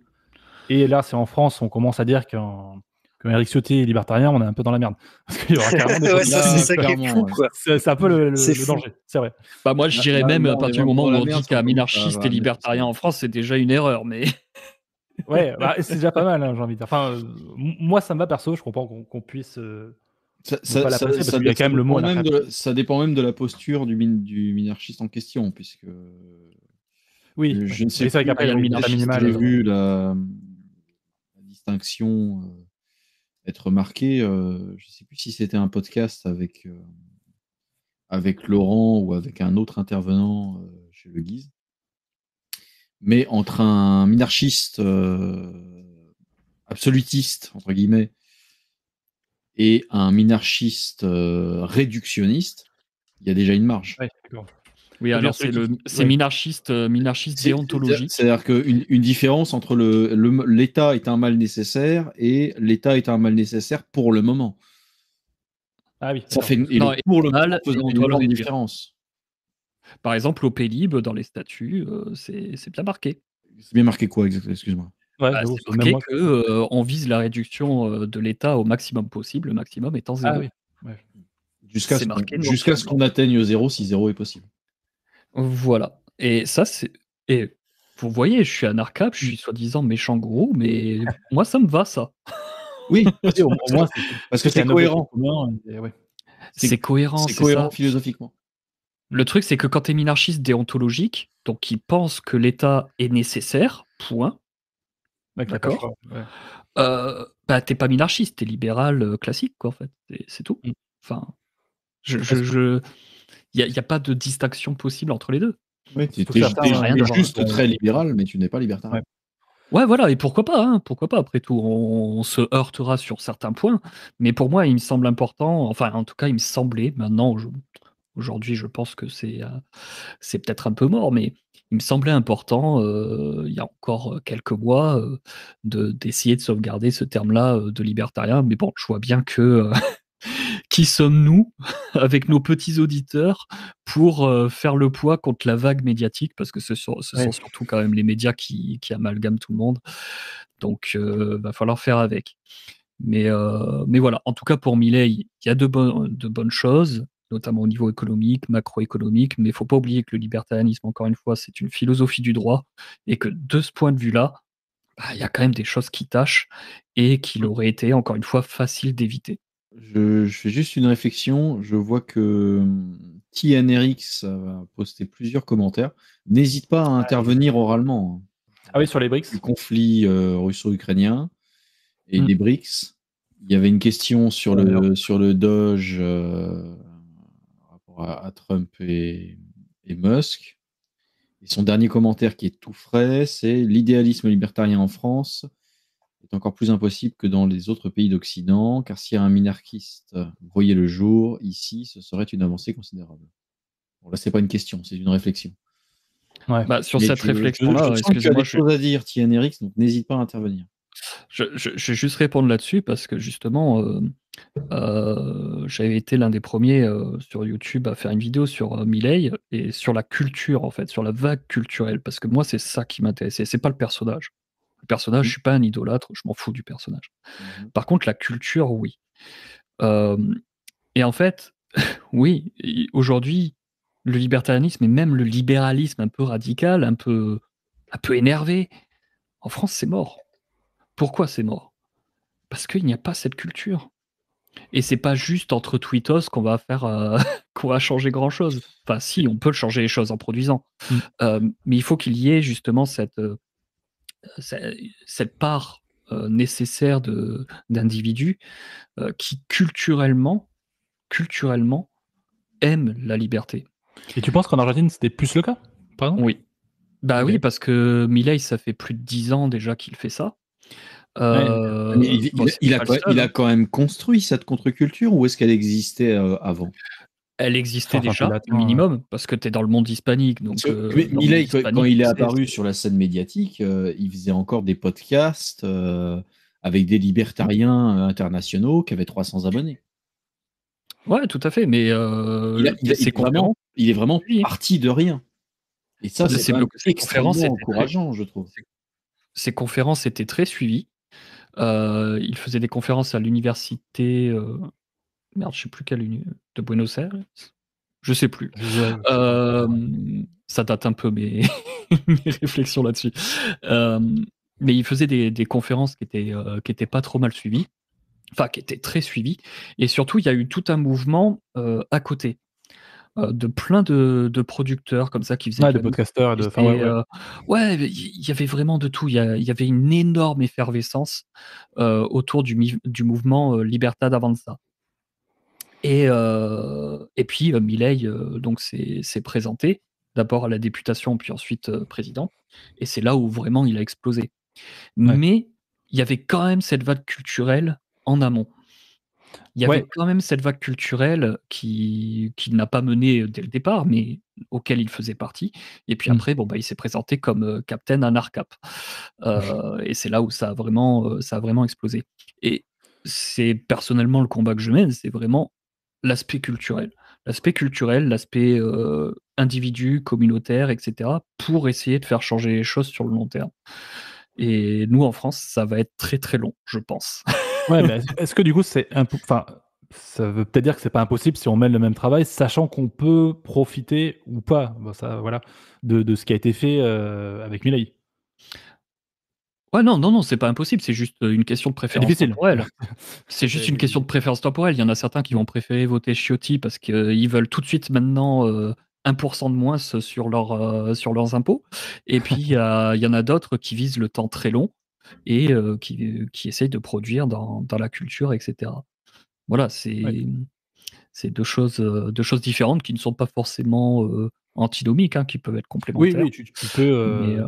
Et là, c'est en France, on commence à dire qu'un Éric Ciotti est libertarien, on est un peu dans la merde. Parce qu'il y aura carrément des ouais, ça, c'est ça qui est fou, quoi. C'est un peu le danger, c'est vrai. Moi, je dirais même, à partir du moment où on dit qu'un minarchiste est libertarien en France, c'est déjà une erreur, mais... Ouais, c'est déjà pas mal, hein, j'ai envie de dire. Enfin, moi, ça me va perso, je comprends qu'on puisse... Ça dépend même de la posture du minarchiste en question, puisque oui, je ne sais pas qu'après il y a le minarchiste minimal. J'ai vu la distinction être marquée. Je ne sais plus si c'était un podcast avec Laurent ou avec un autre intervenant chez Le Guise, mais entre un minarchiste absolutiste entre guillemets et un minarchiste réductionniste, il y a déjà une marge. Ouais, d'accord. Oui, alors c'est minarchiste déontologique. C'est-à-dire qu'une différence entre l'État est un mal nécessaire et l'État est un mal nécessaire pour le moment. Ah oui. Ça fait pour le mal faisant une grande différence. Par exemple, au Pélib, dans les statuts, c'est bien marqué. C'est bien marqué quoi exactement? Excuse-moi. C'est marqué qu'on vise la réduction de l'État au maximum possible, le maximum étant 0. Ah oui. Ouais. Jusqu'à ce qu'on atteigne 0 si 0 est possible. Voilà. Et ça, c'est... Et vous voyez, je suis anarchap, je suis soi-disant méchant gourou, mais moi, ça me va, ça. Oui, au moins, parce que c'est cohérent. C'est cohérent, c'est cohérent philosophiquement. Le truc, c'est que quand tu es minarchiste déontologique, donc qui pense que l'État est nécessaire, point. D'accord. T'es pas minarchiste, t'es libéral classique, quoi, en fait. C'est tout. Enfin, il n'y a pas de distinction possible entre les deux. Oui, tu Pour certains, rien de voir. juste très libéral, mais tu n'es pas libertarien. Ouais. Ouais, voilà, et pourquoi pas, hein, pourquoi pas, après tout, on se heurtera sur certains points, mais pour moi, il me semble important, enfin, en tout cas, il me semblait, maintenant, aujourd'hui, je pense que c'est peut-être un peu mort, mais il me semblait important, il y a encore quelques mois, d'essayer de sauvegarder ce terme-là de libertarien, mais bon, je vois bien que qui sommes-nous, avec nos petits auditeurs, pour faire le poids contre la vague médiatique, parce que ce sont surtout quand même les médias qui amalgament tout le monde. Donc, va falloir faire avec. Mais voilà, en tout cas pour Milei, il y a de bonnes choses, notamment au niveau économique, macroéconomique, mais il ne faut pas oublier que le libertarianisme, encore une fois, c'est une philosophie du droit, et que de ce point de vue-là, il y a quand même des choses qui tâchent, et qu'il aurait été, encore une fois, facile d'éviter. Je fais juste une réflexion. Je vois que TNRX a posté plusieurs commentaires. N'hésite pas à intervenir oralement. Ah oui, sur les BRICS. Du conflit russo-ukrainien et des BRICS. Il y avait une question sur le Doge rapport à Trump et Musk. Et son dernier commentaire qui est tout frais, c'est l'idéalisme libertarien en France est encore plus impossible que dans les autres pays d'Occident, car si un minarchiste voyait le jour, ici, ce serait une avancée considérable. Bon, là, c'est pas une question, c'est une réflexion. Ouais. Sur cette réflexion-là, excusez-moi, tu as des choses à dire, TNRX, donc n'hésite pas à intervenir. Je vais juste répondre là-dessus parce que justement, j'avais été l'un des premiers sur YouTube à faire une vidéo sur Milei et sur la culture, en fait, sur la vague culturelle, parce que moi, c'est ça qui m'intéressait, c'est pas le personnage. Le personnage, je suis pas un idolâtre, je m'en fous du personnage. Par contre, la culture, oui. Et en fait, oui, aujourd'hui, le libertarianisme et même le libéralisme un peu radical, un peu énervé, en France, c'est mort. Pourquoi c'est mort? Parce qu'il n'y a pas cette culture. Et c'est pas juste entre tweetos qu'on va faire qu'on va changer grand chose. Enfin, si, on peut changer les choses en produisant. Mais il faut qu'il y ait justement cette part nécessaire d'individus qui culturellement aiment la liberté. Et tu penses qu'en Argentine, c'était plus le cas, par exemple? Oui. Bah oui, parce que Milei, ça fait plus de 10 ans déjà qu'il fait ça. Il a quand même construit cette contre-culture, ou est-ce qu'elle existait avant? Elle existait déjà, minimum, parce que tu es dans le monde hispanique. Donc, Milei, quand il est apparu sur la scène médiatique, il faisait encore des podcasts avec des libertariens internationaux qui avaient 300 abonnés. Ouais, tout à fait, mais il est vraiment parti de rien. Et ça, c'est extrêmement encourageant, je trouve. Ses conférences étaient très suivies. Il faisait des conférences à l'université... Merde, je sais plus quelle de Buenos Aires. Je sais plus. Ça date un peu mes réflexions là-dessus. Mais il faisait des conférences qui étaient pas trop mal suivies. Enfin, qui étaient très suivies. Et surtout, il y a eu tout un mouvement à côté. De plein de producteurs comme ça qui faisaient de podcasteurs. Ouais, il y avait vraiment de tout. Il y avait une énorme effervescence autour du mouvement Libertad Avanza. Et puis Milei donc s'est présenté d'abord à la députation puis ensuite président, et c'est là où vraiment il a explosé. Mais il y avait quand même cette vague culturelle en amont. Il y avait quand même cette vague culturelle qui n'a pas mené dès le départ, mais auquel il faisait partie. Et puis après, il s'est présenté comme Captain Anarcap. Et c'est là où ça a vraiment explosé. Et c'est personnellement le combat que je mène, c'est vraiment l'aspect culturel. L'aspect individu, communautaire, etc., pour essayer de faire changer les choses sur le long terme. Et nous, en France, ça va être très très long, je pense. Ouais, mais est-ce que du coup, ça veut peut-être dire que c'est pas impossible si on mène le même travail, sachant qu'on peut profiter ou pas, de ce qui a été fait avec Milei. Ouais, non, c'est pas impossible, c'est juste une question de préférence temporelle. C'est juste une question de préférence temporelle. Il y en a certains qui vont préférer voter Ciotti parce qu'ils veulent tout de suite maintenant 1% de moins sur leurs impôts. Et puis, il y en a d'autres qui visent le temps très long et qui essayent de produire dans la culture, etc. Voilà, c'est deux choses différentes qui ne sont pas forcément antinomiques qui peuvent être complémentaires. Oui, tu peux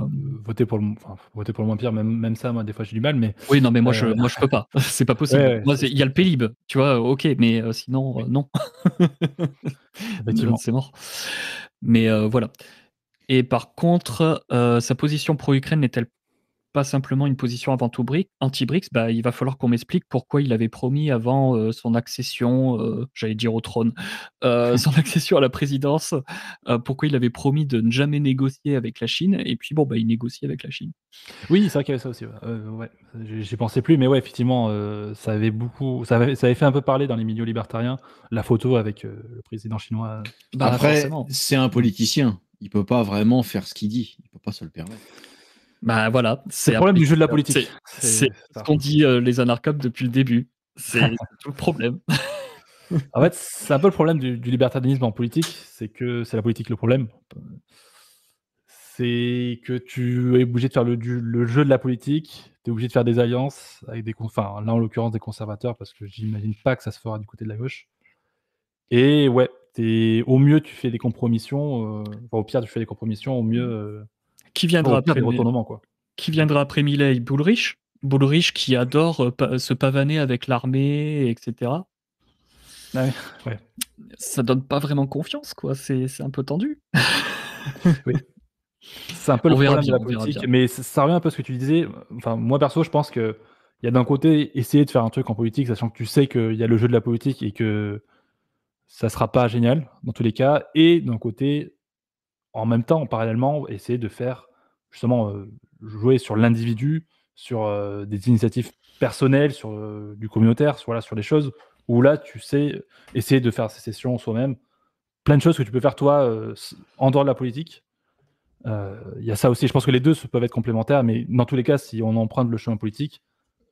voter pour le moins pire, même ça, moi, des fois, j'ai du mal. Mais oui, non, mais moi, je peux pas. C'est pas possible. Ouais, moi, il y a le Pélib, tu vois, ok, mais sinon, Oui. non. Effectivement. C'est mort. Mais voilà. Et par contre, sa position pro-Ukraine n'est-elle pas simplement une position anti-BRICS? Il va falloir qu'on m'explique pourquoi il avait promis avant son accession, j'allais dire au trône, son accession à la présidence, pourquoi il avait promis de ne jamais négocier avec la Chine, et puis il négocie avec la Chine. Oui, c'est vrai qu'il y avait ça aussi. Ouais. J'y pensais plus, mais ouais, effectivement, ça avait fait un peu parler dans les milieux libertariens, la photo avec le président chinois. Après, forcément. c'est un politicien. Il peut pas vraiment faire ce qu'il dit. Il peut pas se le permettre. Voilà. C'est le problème du jeu de la politique. C'est ce qu'ont dit les anarchopes depuis le début. C'est tout le problème. En fait, c'est un peu le problème du libertarianisme en politique, c'est que c'est la politique le problème. C'est que tu es obligé de faire le jeu de la politique, tu es obligé de faire des alliances avec là en l'occurrence des conservateurs, parce que j'imagine pas que ça se fera du côté de la gauche. Et ouais, au mieux tu fais des compromissions, au pire tu fais des compromissions, au mieux qui viendra après des retournements, quoi. Qui viendra après Milei? Bullrich qui adore se pavaner avec l'armée, etc. Ouais. Ça donne pas vraiment confiance, quoi. C'est un peu tendu. Oui. C'est un peu le problème de la politique, mais ça revient un peu à ce que tu disais. Enfin, moi perso, je pense que il y a d'un côté essayer de faire un truc en politique, sachant que tu sais qu'il y a le jeu de la politique et que ça sera pas génial dans tous les cas, et d'un côté, en même temps, parallèlement, essayer de faire justement jouer sur l'individu, sur des initiatives personnelles, sur du communautaire, sur des choses où là, tu sais, essayer de faire sécession soi-même, plein de choses que tu peux faire toi en dehors de la politique. Il y a ça aussi. Je pense que les deux peuvent être complémentaires, mais dans tous les cas, si on emprunte le chemin politique,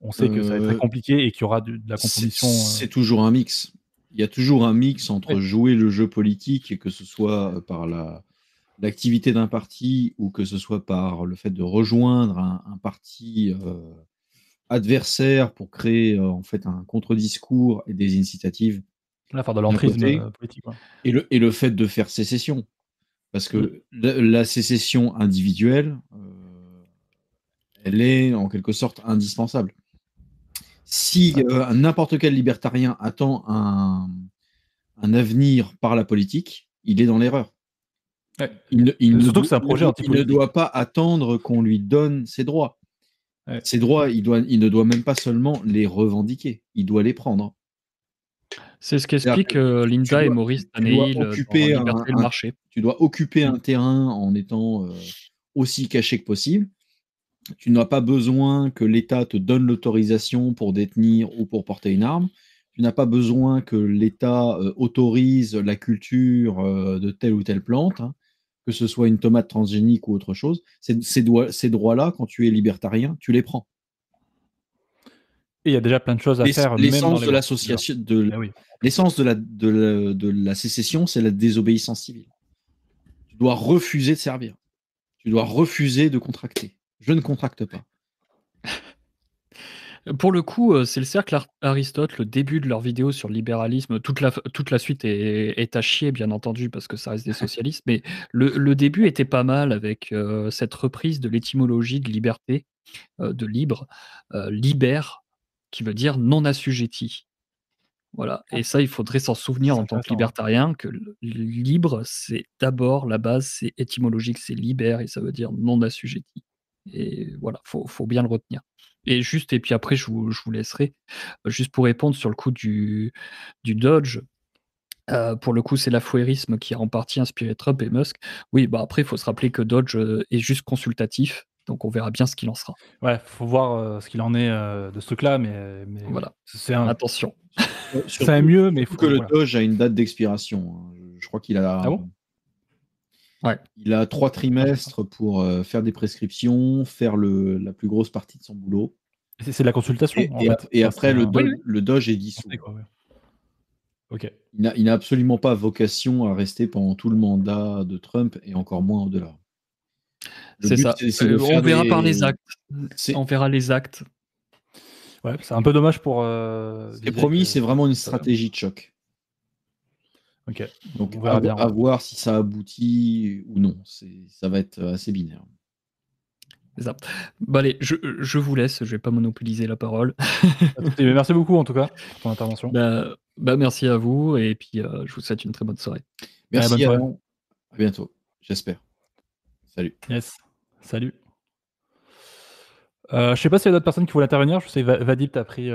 on sait que ça va être très compliqué et qu'il y aura de la compromission. C'est toujours un mix. Il y a toujours un mix entre jouer le jeu politique, et que ce soit par l'activité d'un parti ou que ce soit par le fait de rejoindre un parti adversaire pour créer en fait un contre-discours et des incitatives. Là, faire de l'entrisme politique. Quoi. Et le fait de faire sécession. Parce que la sécession individuelle, elle est en quelque sorte indispensable. Si n'importe quel libertarien attend un avenir par la politique, il est dans l'erreur. Ouais. Surtout que c'est un projet antipolitique. Il ne doit pas attendre qu'on lui donne ses droits. Ouais. Ses droits, il ne doit même pas seulement les revendiquer, il doit les prendre. C'est ce qu'expliquent Linda et Maurice Daneil dans Liberté et le marché. Tu dois occuper un terrain en étant aussi caché que possible. Tu n'as pas besoin que l'État te donne l'autorisation pour détenir ou pour porter une arme. Tu n'as pas besoin que l'État autorise la culture de telle ou telle plante, que ce soit une tomate transgénique ou autre chose. Ces droits-là, quand tu es libertarien, tu les prends. Et il y a déjà plein de choses à faire. L'essence de l'association, l'essence de la sécession, c'est la désobéissance civile. Tu dois refuser de servir. Tu dois refuser de contracter. Je ne contracte pas. Pour le coup, c'est le cercle Aristote, le début de leur vidéo sur le libéralisme. Toute la suite est à chier, bien entendu, parce que ça reste des socialistes. Mais le début était pas mal avec cette reprise de l'étymologie de liberté, de libre, libère, qui veut dire non assujetti. Voilà. Et ça, il faudrait s'en souvenir en tant que libertarien, que libre, c'est d'abord, la base, c'est étymologique, c'est libère, et ça veut dire non assujetti. Et voilà, faut bien le retenir. Et puis après, je vous laisserai, juste pour répondre sur le coup du Dodge. Pour le coup, c'est l'affouérisme qui a en partie inspiré Trump et Musk. Oui, après, il faut se rappeler que Dodge est juste consultatif. Donc on verra bien ce qu'il en sera. Ouais, faut voir ce qu'il en est de ce truc-là, mais voilà. Attention. C'est mieux, mais faut que le Doge a une date d'expiration. Je crois qu'il a. Ah bon ? Ouais. Il a 3 trimestres pour faire des prescriptions, faire la plus grosse partie de son boulot. C'est de la consultation. Et après, le Doge est dissous. Ok. Il n'a absolument pas vocation à rester pendant tout le mandat de Trump et encore moins au-delà. C'est ça. On verra par les actes. On verra les actes. Ouais, c'est un peu dommage pour. Ce qui est promis, c'est vraiment une stratégie de choc. Ok. Donc, on verra bien. à voir si ça aboutit ou non. Ça va être assez binaire. C'est ça. Bon, allez, je vous laisse, je vais pas monopoliser la parole. Mais merci beaucoup en tout cas pour ton intervention. Merci à vous et puis je vous souhaite une très bonne soirée. Merci, bonne soirée. Alain. À bientôt, j'espère. Salut. Yes. Salut. Je sais pas s'il y a d'autres personnes qui voulaient intervenir. Je sais que Vadib t'as pris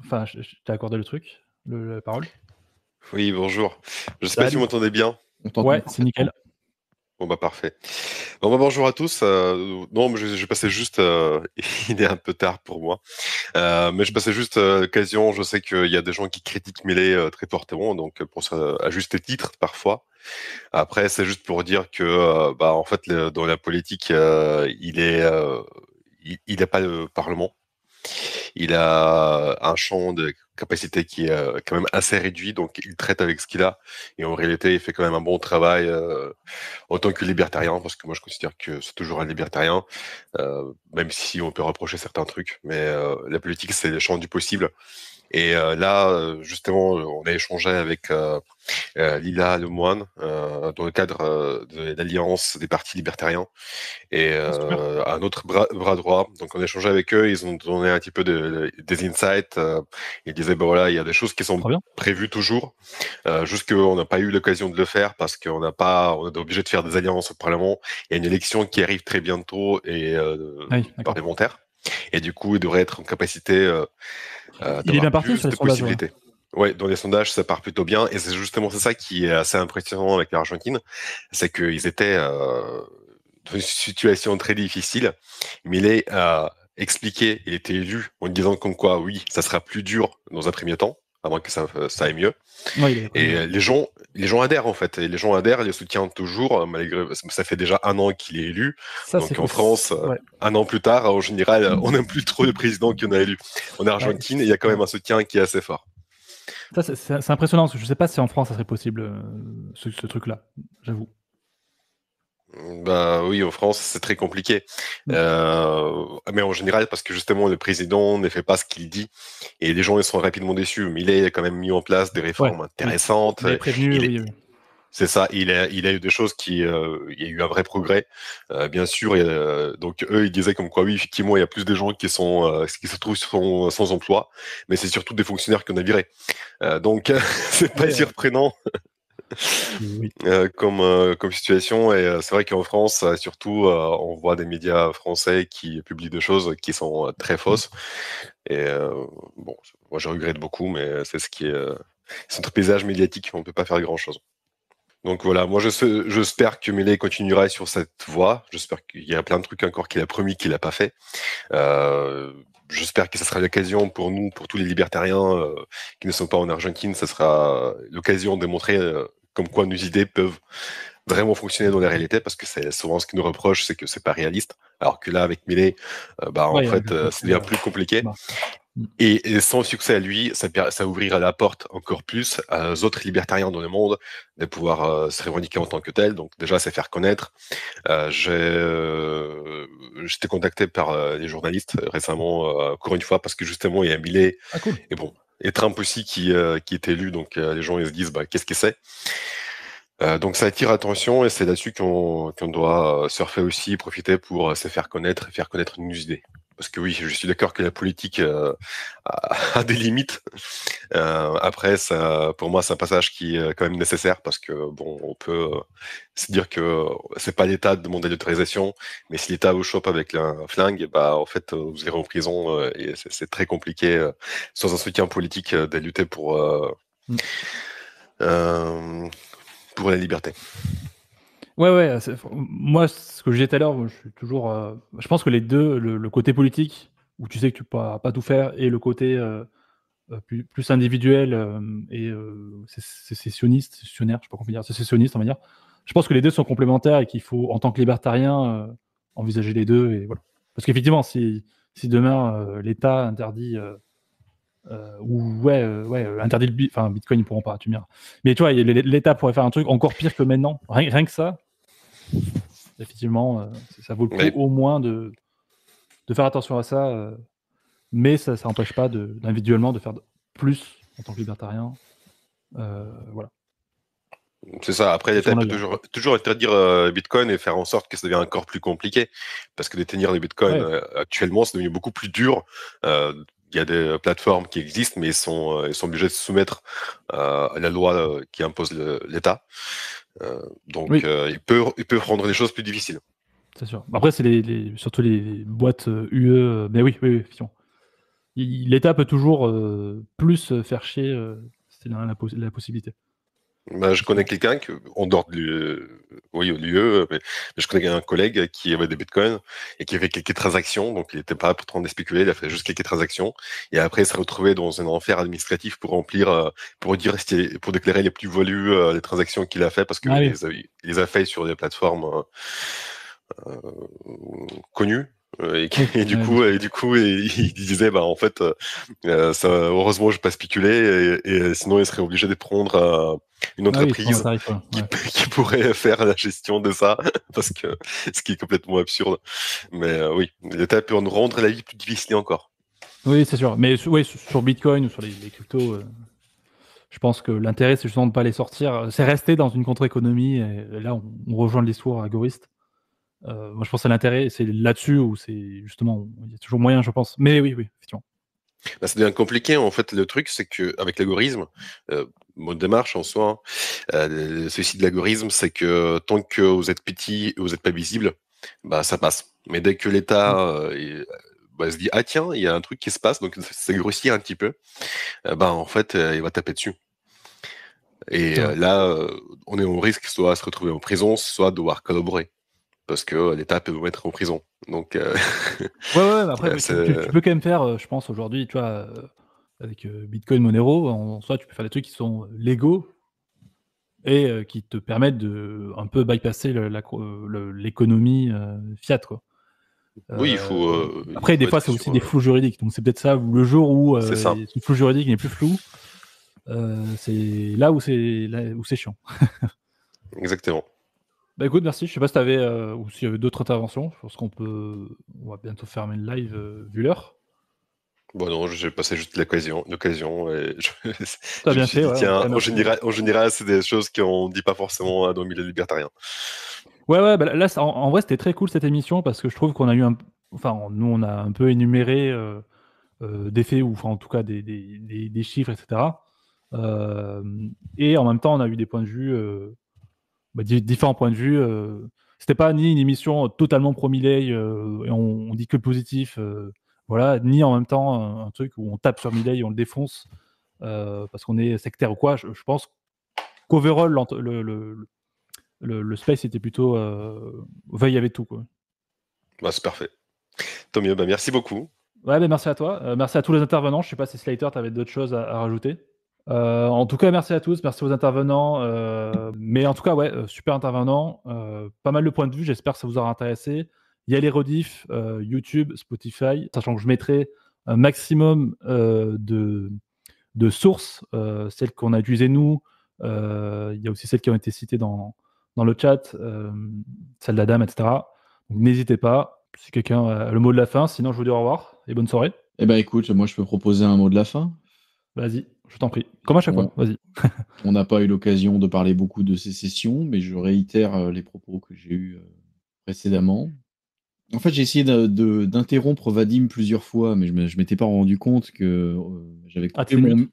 Enfin, je t'ai accordé le truc, la parole. Oui, bonjour. Je sais pas si vous m'entendez bien. Ouais, c'est nickel. Bon, bah parfait. Bon, bah, bonjour à tous. Non, je passais juste, il est un peu tard pour moi, mais je passais juste l'occasion. Je sais qu'il y a des gens qui critiquent Melee très fortement, donc pour ça, à juste titre parfois. Après, c'est juste pour dire que, en fait, dans la politique, il n'a pas le Parlement. Il a un champ de capacité qui est quand même assez réduit, donc il traite avec ce qu'il a. Et en réalité, il fait quand même un bon travail en tant que libertarien, parce que moi je considère que c'est toujours un libertarien, même si on peut reprocher certains trucs. Mais la politique, c'est le champ du possible. Et là, justement, on a échangé avec Lila Lemoine dans le cadre de l'Alliance des partis libertariens et un autre bras droit. Donc on a échangé avec eux, ils ont donné un petit peu des insights. Ils disaient, ben voilà, il y a des choses qui sont prévues toujours, juste qu'on n'a pas eu l'occasion de le faire parce qu'on est obligé de faire des alliances au Parlement. Il y a une élection qui arrive très bientôt et parlementaire. Et du coup, il devrait être en capacité il est bien parti sur les sondages. Ouais, dans les sondages, ça part plutôt bien. Et c'est justement ça qui est assez impressionnant avec l'Argentine, c'est qu'ils étaient dans une situation très difficile. Milei a expliqué, il était élu en disant comme quoi, oui, ça sera plus dur dans un premier temps, avant que ça aille mieux. Ouais, et les gens adhèrent en fait. Et les gens adhèrent, ils le soutiennent toujours, malgré ça fait déjà 1 an qu'il est élu. Ça, donc en France, 1 an plus tard, en général, on n'aime plus trop le président qu'on a élu. En Argentine, il y a quand même un soutien qui est assez fort. Ça, c'est impressionnant, parce que je sais pas si en France ça serait possible, ce truc-là, j'avoue. Bah oui, en France, c'est très compliqué. Mais en général, parce que justement, le président ne fait pas ce qu'il dit et les gens ils sont rapidement déçus. Mais il a quand même mis en place des réformes intéressantes. Il est prévenu, oui. C'est ça, il a eu des choses il y a eu un vrai progrès. Bien sûr, donc eux, ils disaient comme quoi, oui, effectivement, il y a plus de gens qui se trouvent sans emploi, mais c'est surtout des fonctionnaires qu'on a virés. Donc, c'est pas surprenant. Comme situation, et c'est vrai qu'en France, surtout, on voit des médias français qui publient des choses qui sont très fausses. Et bon, moi je regrette beaucoup, mais c'est ce qui est. C'est notre paysage médiatique, on peut pas faire grand chose. Donc voilà, moi j'espère que Milei continuera sur cette voie. J'espère qu'il y a plein de trucs encore qu'il a promis qu'il a pas fait. J'espère que ça sera l'occasion pour nous, pour tous les libertariens qui ne sont pas en Argentine, ça sera l'occasion de montrer comme quoi nos idées peuvent vraiment fonctionner dans la réalité, parce que c'est souvent ce qu'ils nous reprochent, c'est que c'est pas réaliste. Alors que là, avec Milei, en fait, c'est bien plus compliqué. Et sans succès à lui, ça ouvrira la porte encore plus aux autres libertariens dans le monde de pouvoir se revendiquer en tant que tel. Donc déjà, c'est faire connaître. J'étais contacté par les journalistes récemment, encore une fois, parce que justement, il y a Milei et bon, et Trump aussi qui est élu. Donc les gens ils se disent, qu'est-ce que c'est? Donc ça attire l'attention et c'est là-dessus qu'on doit surfer aussi, profiter pour se faire connaître nos idées. Parce que oui, je suis d'accord que la politique a des limites. Après, pour moi, c'est un passage qui est quand même nécessaire, parce que bon, on peut se dire que c'est pas l'État de demander l'autorisation, mais si l'État vous chope avec un flingue, en fait, vous irez en prison et c'est très compliqué sans un soutien politique de lutter pour la liberté. Ouais. Moi, ce que je disais tout à l'heure, je suis toujours. Je pense que les deux, le côté politique, où tu sais que tu peux pas tout faire, et le côté plus individuel et sécessionniste, sécessionnaire, je sais pas comment dire, sécessionniste, on va dire. Je pense que les deux sont complémentaires et qu'il faut, en tant que libertarien, envisager les deux. Et voilà. Parce qu'effectivement, si demain l'État interdit. Interdit Bitcoin, ils pourront pas, tu me diras. Mais tu vois, l'État pourrait faire un truc encore pire que maintenant. Rien que ça, effectivement, ça vaut le coup au moins de faire attention à ça. Mais ça n'empêche pas individuellement de faire plus en tant que libertarien. Voilà. C'est ça. Après, l'État peut toujours interdire Bitcoin et faire en sorte que ça devienne encore plus compliqué. Parce que détenir les Bitcoins, actuellement, c'est devenu beaucoup plus dur. Il y a des plateformes qui existent, mais ils sont obligés de se soumettre à la loi qui impose l'État. Donc, il peut rendre les choses plus difficiles. C'est sûr. Après, c'est surtout les boîtes UE. Mais oui, effectivement. L'État peut toujours plus faire chier. C'est la possibilité. Bah, je connais quelqu'un en dehors de l'UE, mais je connais un collègue qui avait des bitcoins et qui avait quelques transactions, donc il n'était pas en train de spéculer, il a fait juste quelques transactions et après il s'est retrouvé dans un enfer administratif pour remplir, pour déclarer les plus-values, les transactions qu'il a fait parce qu'il les a fait sur des plateformes connues. Et du coup, il disait, bah en fait, ça, heureusement, je n'ai pas spéculé, et sinon, il serait obligé de prendre une entreprise qui pourrait faire la gestion de ça, parce que ce qui est complètement absurde. Mais oui, l'État peut nous rendre la vie plus difficile encore. Oui, c'est sûr. Mais sur Bitcoin ou sur les cryptos, je pense que l'intérêt, c'est justement de ne pas les sortir. C'est rester dans une contre-économie, et là, on rejoint le discours agoriste. Moi, je pense que l'intérêt, c'est là-dessus où c'est justement, il y a toujours moyen, je pense. Mais oui, effectivement. Bah, ça devient compliqué. En fait, le truc, c'est qu'avec l'algorithme, mode démarche en soi, le souci de l'algorithme, c'est que tant que vous êtes petit et vous n'êtes pas visible, bah, ça passe. Mais dès que l'État se dit, ah tiens, il y a un truc qui se passe, donc ça grossit un petit peu, en fait, il va taper dessus. Et là, on risque soit à se retrouver en prison, soit de devoir collaborer. Parce que l'État peut vous mettre en prison. Donc, mais après, tu peux quand même faire, je pense, aujourd'hui, tu vois, avec Bitcoin, Monero, en soi, tu peux faire des trucs qui sont légaux et qui te permettent de un peu bypasser l'économie fiat, quoi. Oui, il faut. Après, des fois, c'est aussi des flous juridiques. Donc, c'est peut-être ça, le jour où ce flou juridique n'est plus flou, c'est là où c'est chiant. Exactement. Bah écoute, merci. Je sais pas si tu avais ou s'il y avait d'autres interventions. Je pense qu'on va bientôt fermer le live vu l'heure. Bon non, j'ai passé juste l'occasion et T'as bien fait. Tiens, en général, c'est des choses qu'on dit pas forcément dans le milieu libertarien. Ouais, bah là, en vrai, c'était très cool cette émission parce que je trouve qu'on a eu nous, on a un peu énuméré des faits ou enfin en tout cas des chiffres, etc. Et en même temps, on a eu des points de vue, différents points de vue. C'était pas ni une émission totalement pro-Milei et on dit que le positif, voilà, ni en même temps un truc où on tape sur Milei et on le défonce parce qu'on est sectaire ou quoi. Je pense qu'overall, le space était plutôt. Enfin, il y avait tout, quoi. Bah, c'est parfait. Tant mieux, merci beaucoup. Ouais, merci à toi. Merci à tous les intervenants. Je sais pas si Slater, tu avais d'autres choses à rajouter. En tout cas, merci à tous, merci aux intervenants. Mais en tout cas, super intervenant. Pas mal de points de vue, j'espère que ça vous aura intéressé. Il y a les rediffs, YouTube, Spotify, sachant que je mettrai un maximum de sources, celles qu'on a utilisées nous. Il y a aussi celles qui ont été citées dans le chat, celle d'Adam, etc. Donc n'hésitez pas. Si quelqu'un a le mot de la fin, sinon je vous dis au revoir et bonne soirée. Eh ben écoute, moi je peux proposer un mot de la fin. Vas-y, je t'en prie. Comme à chaque fois, vas-y. On n'a pas eu l'occasion de parler beaucoup de sécession, mais je réitère les propos que j'ai eus précédemment. En fait, j'ai essayé d'interrompre Vadim plusieurs fois, mais je m'étais pas rendu compte que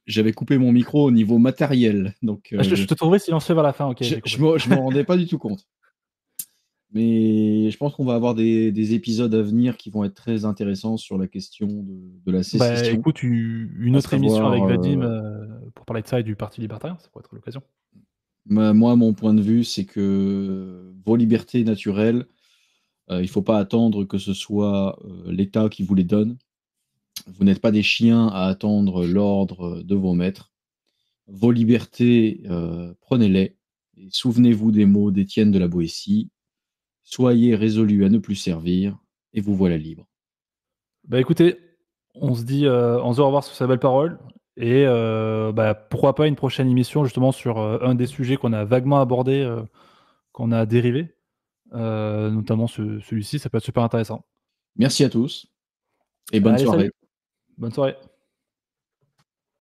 j'avais coupé mon micro au niveau matériel. Donc, je te trouverai silencieux vers la fin, ok. Je me rendais pas du tout compte. Mais je pense qu'on va avoir des épisodes à venir qui vont être très intéressants sur la question de la sécession. Écoute, une autre émission avec Vadim pour parler de ça et du Parti libertarien, ça pourrait être l'occasion. Moi, mon point de vue, c'est que vos libertés naturelles, il ne faut pas attendre que ce soit l'État qui vous les donne. Vous n'êtes pas des chiens à attendre l'ordre de vos maîtres. Vos libertés, prenez-les. Et souvenez-vous des mots d'Étienne de la Boétie. Soyez résolus à ne plus servir, et vous voilà libre. Écoutez, on se dit au revoir sur ces belles paroles. Et pourquoi pas une prochaine émission justement sur un des sujets qu'on a vaguement abordé, qu'on a dérivé. Notamment celui-ci, ça peut être super intéressant. Merci à tous et bonne soirée. Salut. Bonne soirée.